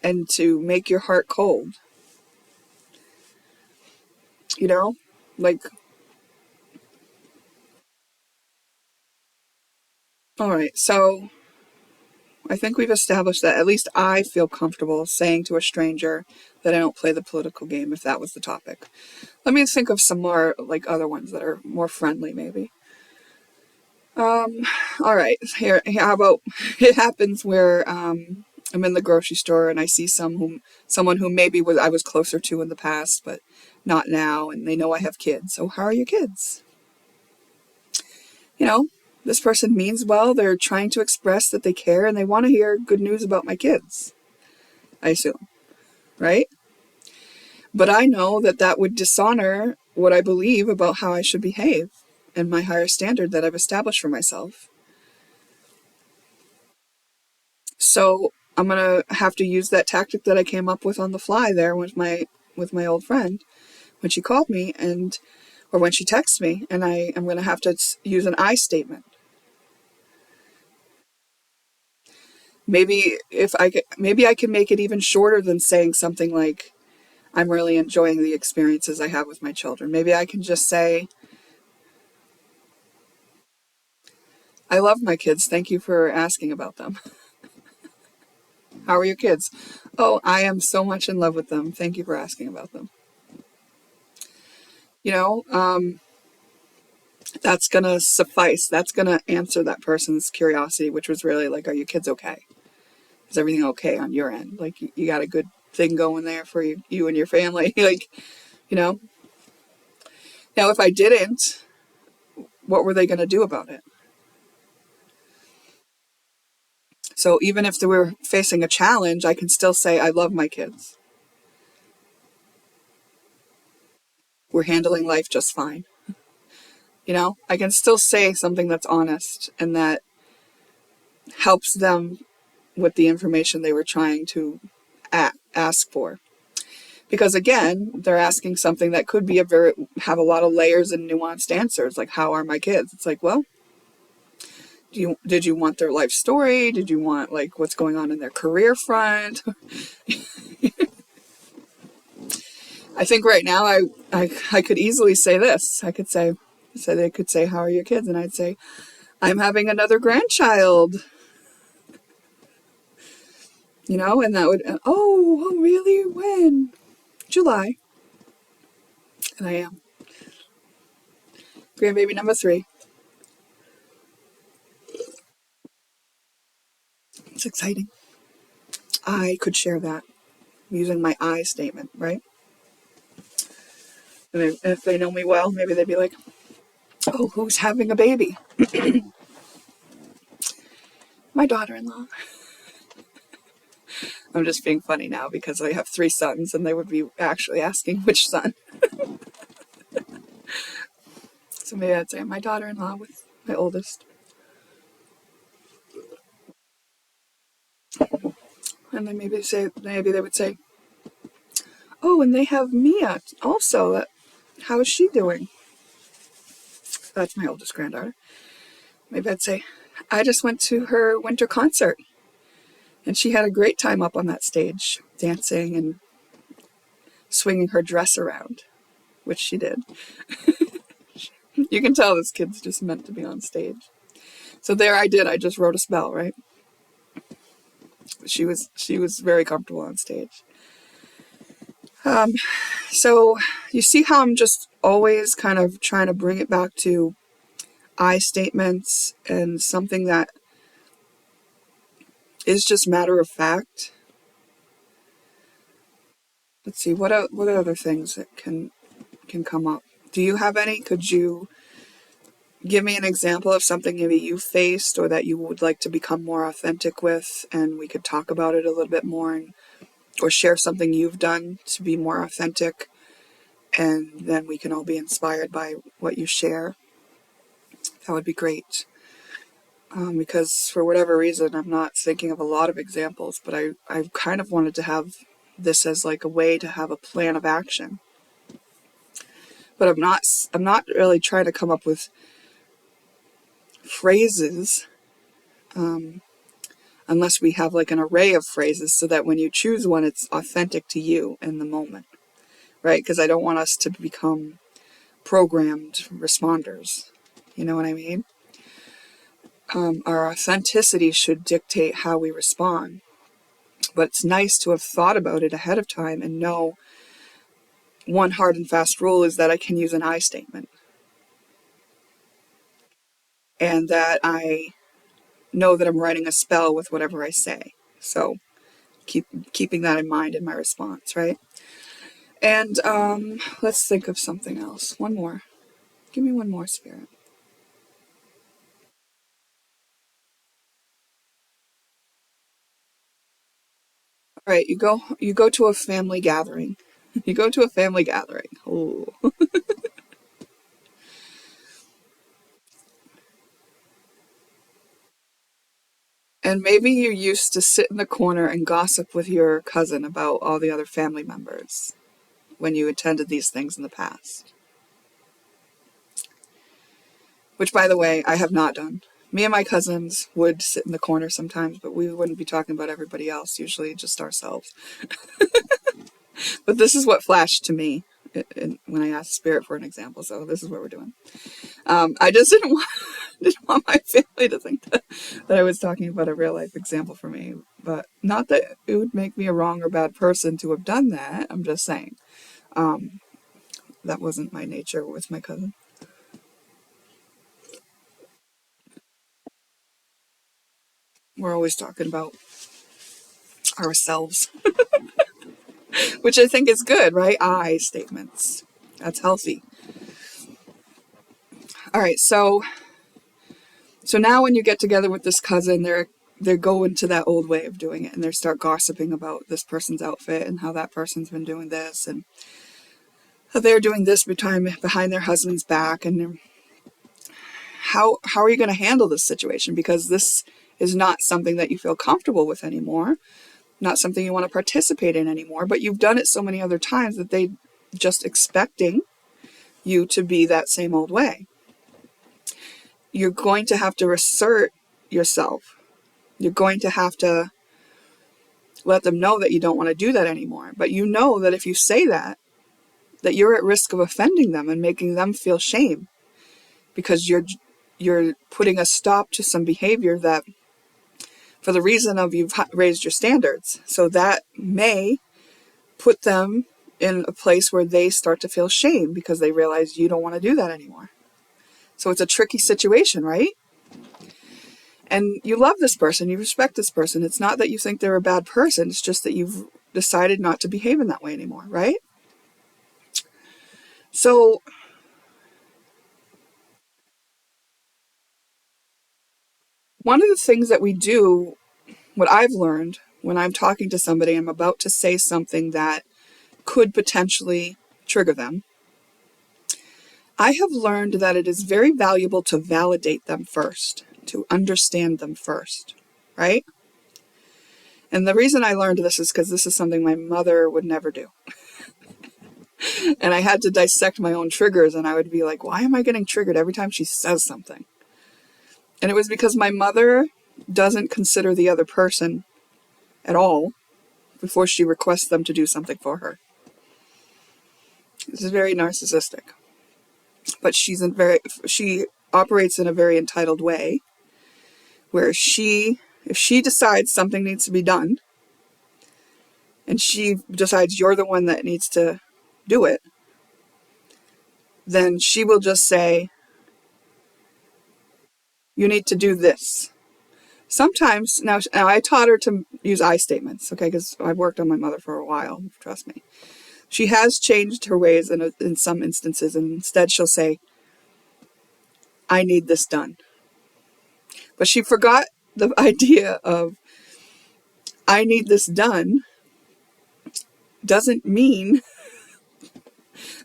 and to make your heart cold. You know? Like, all right, so I think we've established that at least I feel comfortable saying to a stranger that I don't play the political game if that was the topic. Let me think of some more, like, other ones that are more friendly, maybe. All right, here, how about, it happens where I'm in the grocery store and I see someone who maybe I was closer to in the past, but not now, and they know I have kids. So how are your kids? You know, this person means well, they're trying to express that they care and they want to hear good news about my kids, I assume, right? But I know that would dishonor what I believe about how I should behave and my higher standard that I've established for myself. So I'm going to have to use that tactic that I came up with on the fly there with my old friend when she called me or when she texts me, and I'm going to have to use an I statement. Maybe I can make it even shorter than saying something like, I'm really enjoying the experiences I have with my children. Maybe I can just say, I love my kids. Thank you for asking about them. How are your kids? Oh, I am so much in love with them. Thank you for asking about them. You know, that's going to suffice. That's going to answer that person's curiosity, which was really like, are your kids okay? Is everything okay on your end? Like, you got a good thing going there for you and your family? Like, you know? Now, if I didn't, what were they going to do about it? So even if they were facing a challenge, I can still say, I love my kids. We're handling life just fine. You know, I can still say something that's honest and that helps them with the information they were trying to ask for. Because again, they're asking something that could be have a lot of layers and nuanced answers, like, how are my kids? It's like, well, did you want their life story? Did you want, like, what's going on in their career front? I think right now I could easily say this. I could say, so they could say, how are your kids? And I'd say, I'm having another grandchild. You know, and that would, oh, really? When? July. And I am. Grandbaby number 3. It's exciting. I could share that using my I statement, right? And if they know me well, maybe they'd be like, oh, who's having a baby? My daughter-in-law. I'm just being funny now because I have 3 sons and they would be actually asking which son. So maybe I'd say my daughter-in-law with my oldest. And then maybe they would say, oh, and they have Mia also. How is she doing? That's my oldest granddaughter. Maybe I'd say, I just went to her winter concert, and she had a great time up on that stage, dancing and swinging her dress around, which she did. You can tell this kid's just meant to be on stage. So there I did. I just wrote a spell, right? She was very comfortable on stage. So you see how I'm just always kind of trying to bring it back to I statements and something that is just matter of fact. Let's see, what are other things that can come up? Do you have any? Could you give me an example of something maybe you faced or that you would like to become more authentic with, and we could talk about it a little bit more, or share something you've done to be more authentic, and then we can all be inspired by what you share? That would be great. Because for whatever reason, I'm not thinking of a lot of examples, but I kind of wanted to have this as like a way to have a plan of action. But I'm not really trying to come up with phrases, unless we have like an array of phrases so that when you choose one, it's authentic to you in the moment, right? Because I don't want us to become programmed responders. You know what I mean? Our authenticity should dictate how we respond. But it's nice to have thought about it ahead of time and know one hard and fast rule is that I can use an I statement. And that I know that I'm writing a spell with whatever I say. So keeping that in mind in my response, right? And let's think of something else. One more. Give me one more, Spirit. All right, you go to a family gathering. You go to a family gathering. Ooh. And maybe you used to sit in the corner and gossip with your cousin about all the other family members when you attended these things in the past. Which, by the way, I have not done. Me and my cousins would sit in the corner sometimes, but we wouldn't be talking about everybody else, usually just ourselves. But this is what flashed to me when I asked Spirit for an example, so this is what we're doing. I just didn't want my family to think that I was talking about a real life example for me, but not that it would make me a wrong or bad person to have done that. I'm just saying that wasn't my nature with my cousin. We're always talking about ourselves, which I think is good, right? I statements. That's healthy. All right, so now when you get together with this cousin, they're going to that old way of doing it, and they start gossiping about this person's outfit and how that person's been doing this and how they're doing this behind their husband's back, and how are you going to handle this situation? Because this is not something that you feel comfortable with anymore, not something you want to participate in anymore, but you've done it so many other times that they just expecting you to be that same old way. You're going to have to assert yourself. You're going to have to let them know that you don't want to do that anymore. But you know that if you say that you're at risk of offending them and making them feel shame, because you're putting a stop to some behavior that, for the reason of you've raised your standards. So that may put them in a place where they start to feel shame because they realize you don't want to do that anymore. So it's a tricky situation, right? And you love this person, you respect this person. It's not that you think they're a bad person, it's just that you've decided not to behave in that way anymore, right? So one of the things that we do, what I've learned when I'm talking to somebody, I'm about to say something that could potentially trigger them, I have learned that it is very valuable to validate them first, to understand them first, right? And the reason I learned this is because this is something my mother would never do. And I had to dissect my own triggers, and I would be like, why am I getting triggered every time she says something? And it was because my mother doesn't consider the other person at all before she requests them to do something for her. This is very narcissistic. But she operates in a very entitled way, where if she decides something needs to be done, and she decides you're the one that needs to do it, then she will just say, you need to do this. Sometimes, now I taught her to use I statements, okay, because I've worked on my mother for a while, trust me. She has changed her ways in some instances, and instead she'll say, I need this done. But she forgot the idea of I need this done doesn't mean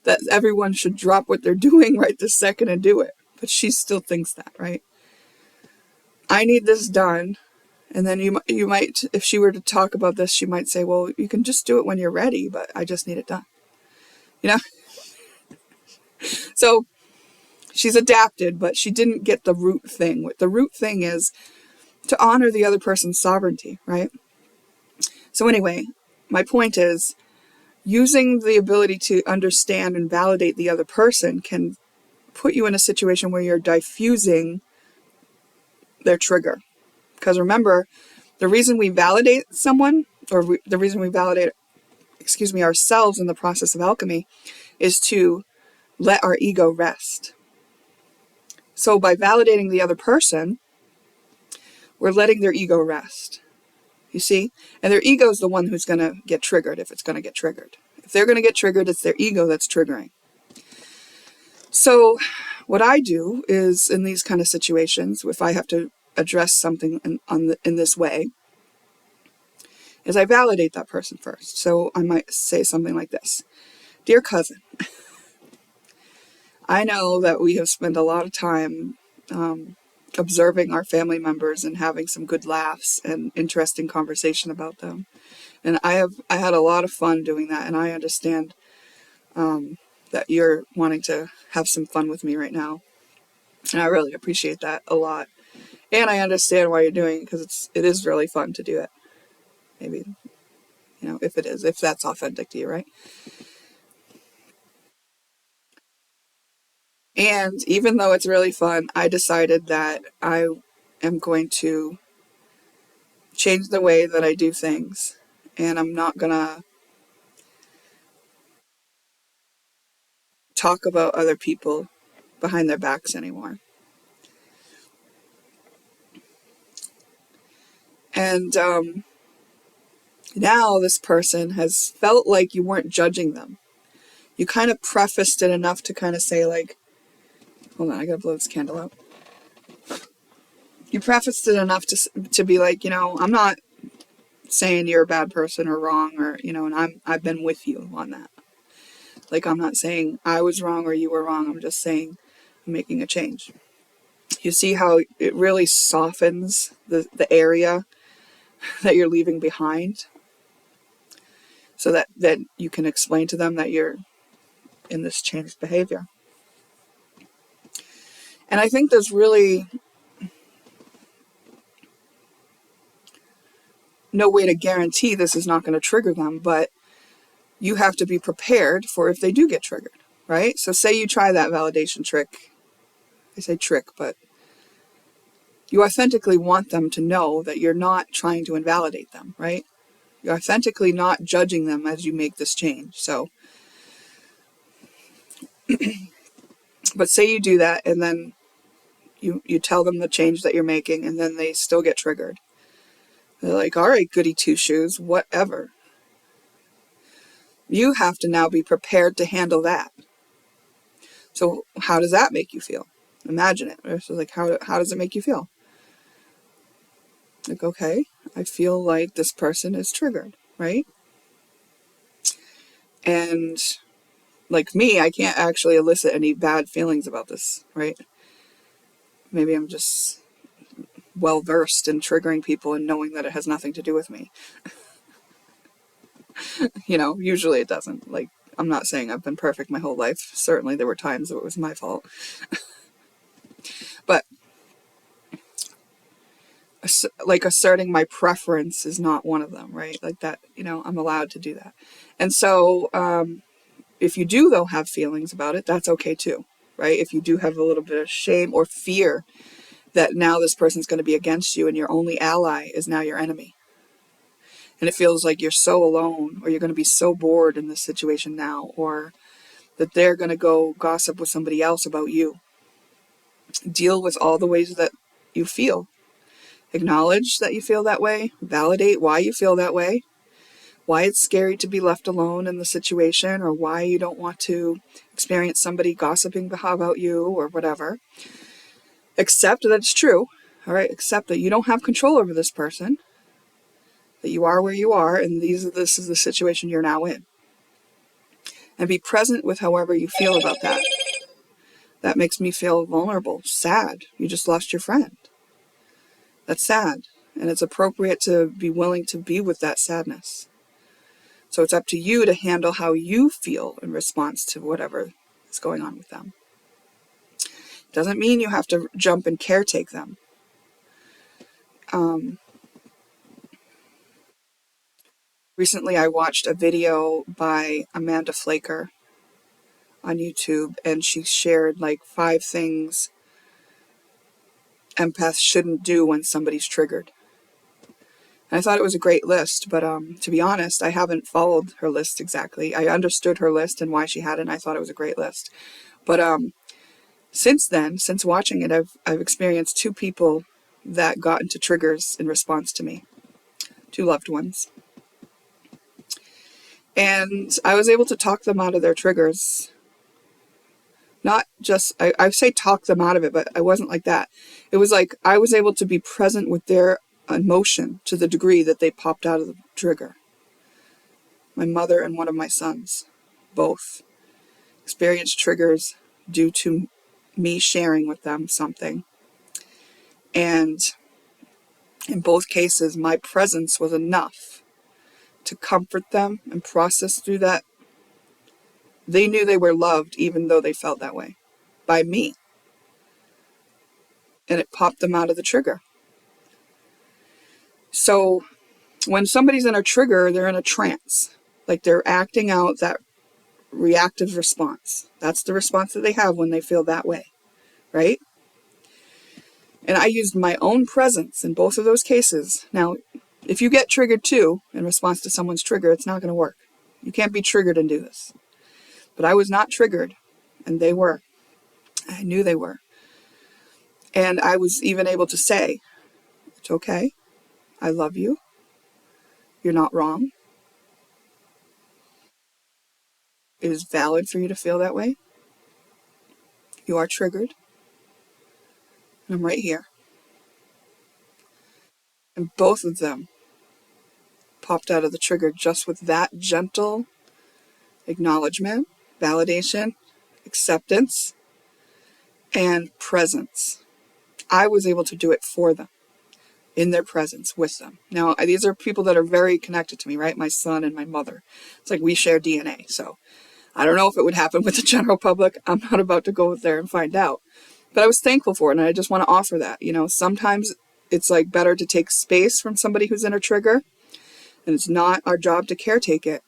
that everyone should drop what they're doing right this second and do it. But she still thinks that, right? I need this done. And then you might, if she were to talk about this, she might say, well, you can just do it when you're ready, but I just need it done. You know? So she's adapted, but she didn't get the root thing. What the root thing is to honor the other person's sovereignty, right? So anyway, my point is, using the ability to understand and validate the other person can put you in a situation where you're diffusing their trigger. Because remember, the reason we validate someone, or the reason we validate, ourselves in the process of alchemy, is to let our ego rest. So by validating the other person, we're letting their ego rest. You see? And their ego is the one who's going to get triggered if it's going to get triggered. If they're going to get triggered, it's their ego that's triggering. So what I do is, in these kind of situations, if I have to address something in this way, is I validate that person first. So I might say something like this. Dear cousin, I know that we have spent a lot of time observing our family members and having some good laughs and interesting conversation about them. And I had a lot of fun doing that, and I understand that you're wanting to have some fun with me right now. And I really appreciate that a lot. And I understand why you're doing it, because it is really fun to do it. Maybe, if that's authentic to you, right? And even though it's really fun, I decided that I am going to change the way that I do things. And I'm not going to talk about other people behind their backs anymore. And now this person has felt like you weren't judging them. You kind of prefaced it enough to kind of say, like, hold on, I gotta blow this candle out. You prefaced it enough to be like, I'm not saying you're a bad person or wrong, or, and I've been with you on that. Like, I'm not saying I was wrong or you were wrong. I'm just saying I'm making a change. You see how it really softens the area that you're leaving behind, so that you can explain to them that you're in this changed behavior. And I think there's really no way to guarantee this is not going to trigger them, but you have to be prepared for if they do get triggered, right? So say you try that validation trick. I say trick, but you authentically want them to know that you're not trying to invalidate them, right? You're authentically not judging them as you make this change. So, but say you do that, and then you tell them the change that you're making, and then they still get triggered. They're like, all right, goody two shoes, whatever. You have to now be prepared to handle that. So how does that make you feel? Imagine it. So like, how does it make you feel? Like, okay, I feel like this person is triggered, right? And like me, I can't actually elicit any bad feelings about this, right? Maybe I'm just well versed in triggering people and knowing that it has nothing to do with me. Usually it doesn't. Like, I'm not saying I've been perfect my whole life. Certainly there were times it was my fault. But like asserting my preference is not one of them, right? Like that, I'm allowed to do that. And so if you do, though, have feelings about it, that's okay too, right? If you do have a little bit of shame or fear that now this person's going to be against you and your only ally is now your enemy. And it feels like you're so alone, or you're going to be so bored in this situation now, or that they're going to go gossip with somebody else about you. Deal with all the ways that you feel. Acknowledge that you feel that way. Validate why you feel that way. Why it's scary to be left alone in the situation, or why you don't want to experience somebody gossiping about you, or whatever. Accept that it's true. All right, accept that you don't have control over this person, that you are where you are, and this is the situation you're now in. And be present with however you feel about that. That makes me feel vulnerable, sad. You just lost your friend. That's sad. And it's appropriate to be willing to be with that sadness. So it's up to you to handle how you feel in response to whatever is going on with them. Doesn't mean you have to jump and caretake them. Recently I watched a video by Amanda Flaker on YouTube, and she shared like 5 things empaths shouldn't do when somebody's triggered. And I thought it was a great list, but to be honest, I haven't followed her list exactly. I understood her list and why she had it, and I thought it was a great list. But since then, since watching it, I've experienced 2 people that got into triggers in response to me. 2 loved ones. And I was able to talk them out of their triggers. Not just, I say talk them out of it, but I wasn't like that. It was like I was able to be present with their emotion to the degree that they popped out of the trigger. My mother and one of my sons, both, experienced triggers due to me sharing with them something. And in both cases, my presence was enough to comfort them and process through that. They knew they were loved even though they felt that way by me. And it popped them out of the trigger. So when somebody's in a trigger, they're in a trance. Like they're acting out that reactive response. That's the response that they have when they feel that way, right? And I used my own presence in both of those cases. Now, if you get triggered too in response to someone's trigger, it's not going to work. You can't be triggered and do this. But I was not triggered, and they were. I knew they were. And I was even able to say, it's okay. I love you. You're not wrong. It is valid for you to feel that way. You are triggered. And I'm right here. And both of them popped out of the trigger just with that gentle acknowledgement, validation, acceptance, and presence. I was able to do it for them, in their presence, with them. Now, these are people that are very connected to me, right? My son and my mother. It's like we share DNA. So I don't know if it would happen with the general public. I'm not about to go there and find out. But I was thankful for it, and I just want to offer that. Sometimes it's like better to take space from somebody who's in a trigger, and it's not our job to caretake it.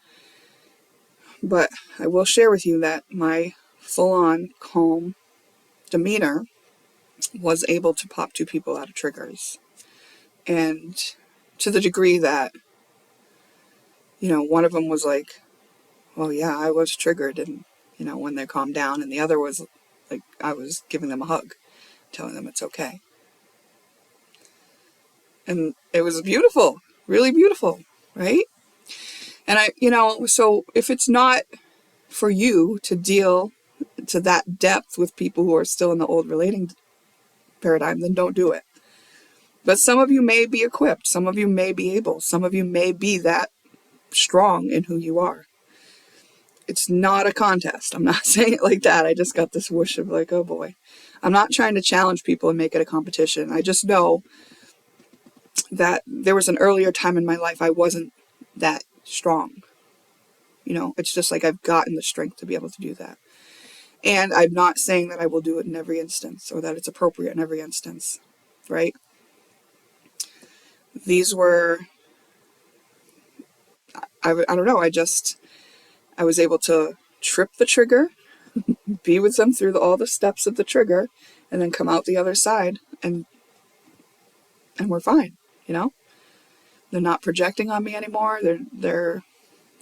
But I will share with you that my full-on calm demeanor was able to pop 2 people out of triggers. And to the degree that, one of them was like, well, yeah, I was triggered, and, when they calmed down, and the other was like, I was giving them a hug, telling them it's okay. And it was beautiful, really beautiful, right? And so if it's not for you to deal to that depth with people who are still in the old relating paradigm, then don't do it. But some of you may be equipped. Some of you may be able. Some of you may be that strong in who you are. It's not a contest. I'm not saying it like that. I just got this whoosh of like, oh boy. I'm not trying to challenge people and make it a competition. I just know that there was an earlier time in my life I wasn't that strong. It's just like I've gotten the strength to be able to do that. And I'm not saying that I will do it in every instance or that it's appropriate in every instance, right? These were, I don't know, I was able to trip the trigger, be with them through all the steps of the trigger, and then come out the other side, and we're fine, They're not projecting on me anymore. They're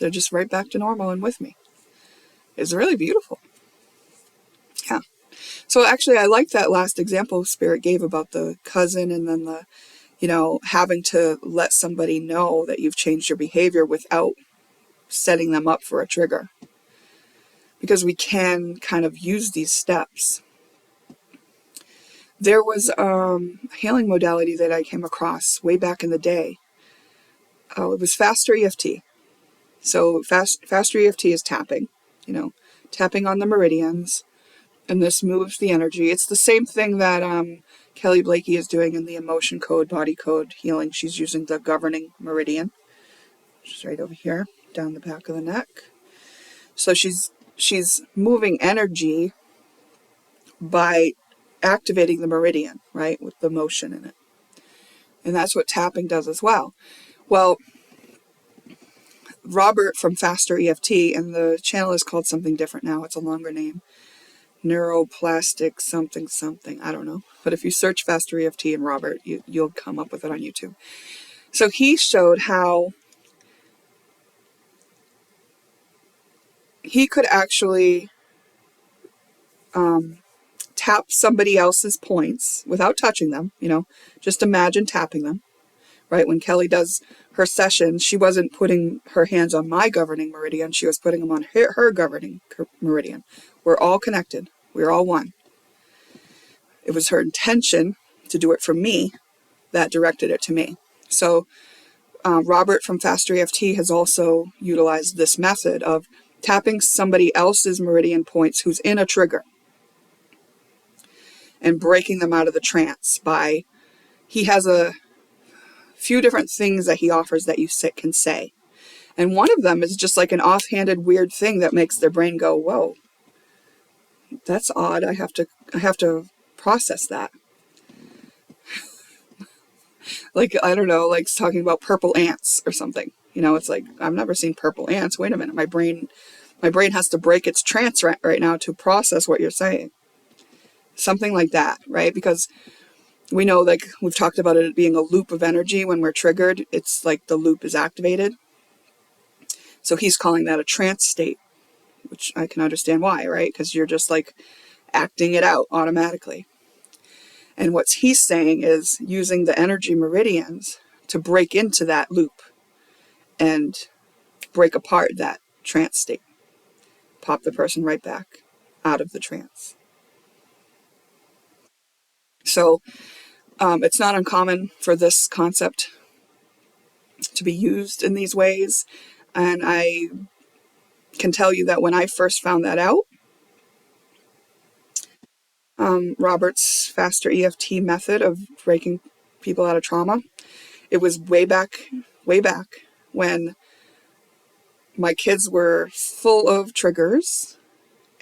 just right back to normal and with me. It's really beautiful. Yeah. So actually, I like that last example Spirit gave about the cousin and then the, having to let somebody know that you've changed your behavior without setting them up for a trigger. Because we can kind of use these steps. There was a healing modality that I came across way back in the day. It was faster EFT. So faster EFT is tapping, tapping on the meridians, and this moves the energy. It's the same thing that Kelly Blakey is doing in the emotion code, body code healing. She's using the governing meridian, which is right over here, down the back of the neck. So she's moving energy by activating the meridian, right, with the motion in it. And that's what tapping does as well. Well, Robert from Faster EFT, and the channel is called something different now. It's a longer name. Neuroplastic something, I don't know. But if you search Faster EFT and Robert, you'll come up with it on YouTube. So he showed how he could actually tap somebody else's points without touching them, just imagine tapping them, right? When Kelly does her session, she wasn't putting her hands on my governing meridian, she was putting them on her governing meridian. We're all connected. We're all one. It was her intention to do it for me that directed it to me. So Robert from Faster EFT has also utilized this method of tapping somebody else's meridian points who's in a trigger and breaking them out of the trance by, he has a few different things that he offers that you can say. And one of them is just like an offhanded weird thing that makes their brain go, whoa, that's odd. I have to process that. Like, I don't know, like talking about purple ants or something. It's like, I've never seen purple ants. Wait a minute. My brain has to break its trance right now to process what you're saying. Something like that, right? Because we know, like we've talked about it being a loop of energy when we're triggered. It's like the loop is activated. So he's calling that a trance state, which I can understand why, right? Because you're just like acting it out automatically. And what he's saying is using the energy meridians to break into that loop and break apart that trance state. Pop the person right back out of the trance. So it's not uncommon for this concept to be used in these ways. And I can tell you that when I first found that out, Robert's Faster EFT method of breaking people out of trauma, it was way back when my kids were full of triggers,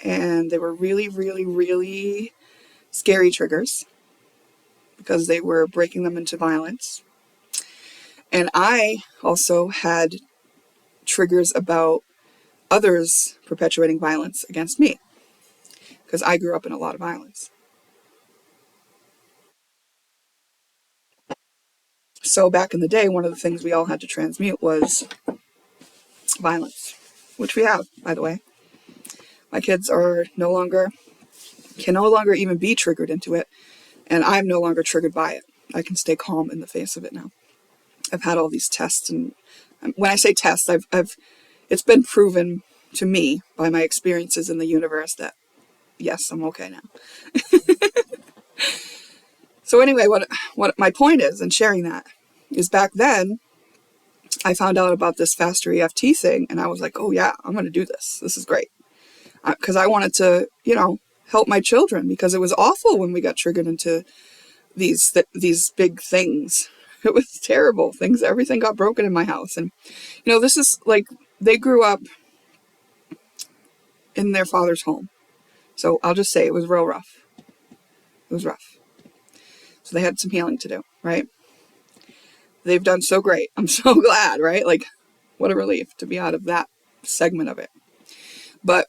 and they were really, really, really scary triggers because they were breaking them into violence. And I also had triggers about others perpetuating violence against me because I grew up in a lot of violence. So back in the day, one of the things we all had to transmute was violence, which we have, by the way. My kids can no longer even be triggered into it, and I'm no longer triggered by it. I can stay calm in the face of it now. I've had all these tests, and when I say tests, it's been proven to me by my experiences in the universe that yes, I'm okay now. So anyway, what my point is in sharing that is back then, I found out about this faster EFT thing, and I was like, oh yeah, I'm going to do this. This is great. Because I wanted to, help my children, because it was awful when we got triggered into these big things. It was terrible. Everything got broken in my house. And, this is like, they grew up in their father's home. So I'll just say it was real rough. It was rough. So they had some healing to do, right? They've done so great. I'm so glad, right? Like, what a relief to be out of that segment of it. But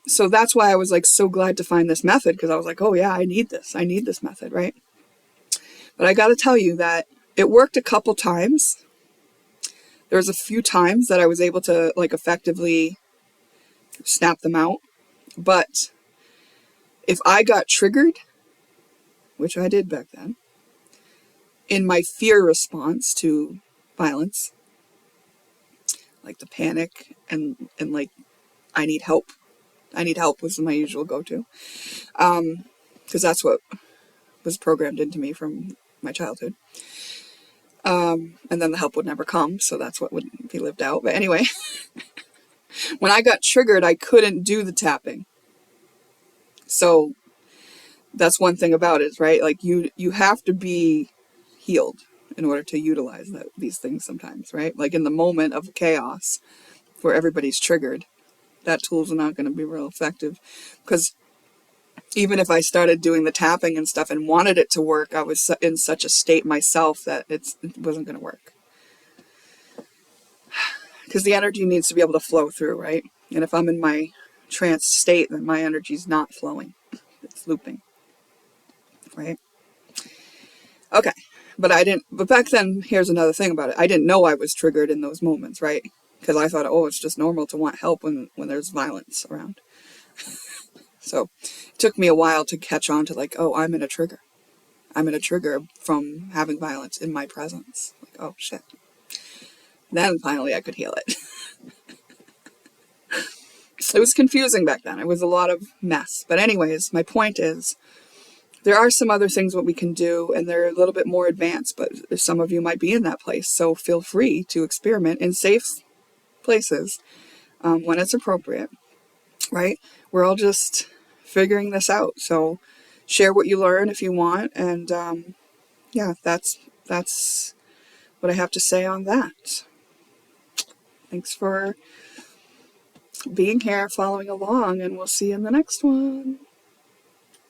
so that's why I was like so glad to find this method, because I was like, oh yeah, I need this method, right? But I got to tell you that it worked a couple times. There was a few times that I was able to like effectively snap them out. But if I got triggered, which I did back then, in my fear response to violence, like the panic and like, I need help. I need help was my usual go-to. Because that's what was programmed into me from my childhood. And then the help would never come, so that's what would be lived out. But anyway, when I got triggered, I couldn't do the tapping. So that's one thing about it, right? Like you have to be healed in order to utilize these things sometimes, right? Like in the moment of chaos where everybody's triggered, that tool's not going to be real effective, because even if I started doing the tapping and stuff and wanted it to work, I was in such a state myself that it wasn't going to work. Because the energy needs to be able to flow through, right? And if I'm in my trance state, then my energy's not flowing. It's looping, right? Okay. But back then, here's another thing about it. I didn't know I was triggered in those moments, right? Because I thought, oh, it's just normal to want help when there's violence around. So it took me a while to catch on to like, oh, I'm in a trigger. I'm in a trigger from having violence in my presence. Like, oh, shit. Then finally I could heal it. It was confusing back then. It was a lot of mess. But anyways, my point is, there are some other things that we can do, and they're a little bit more advanced, but some of you might be in that place. So feel free to experiment in safe places when it's appropriate, right? We're all just figuring this out. So share what you learn if you want. And yeah, that's what I have to say on that. Thanks for being here, following along, and we'll see you in the next one.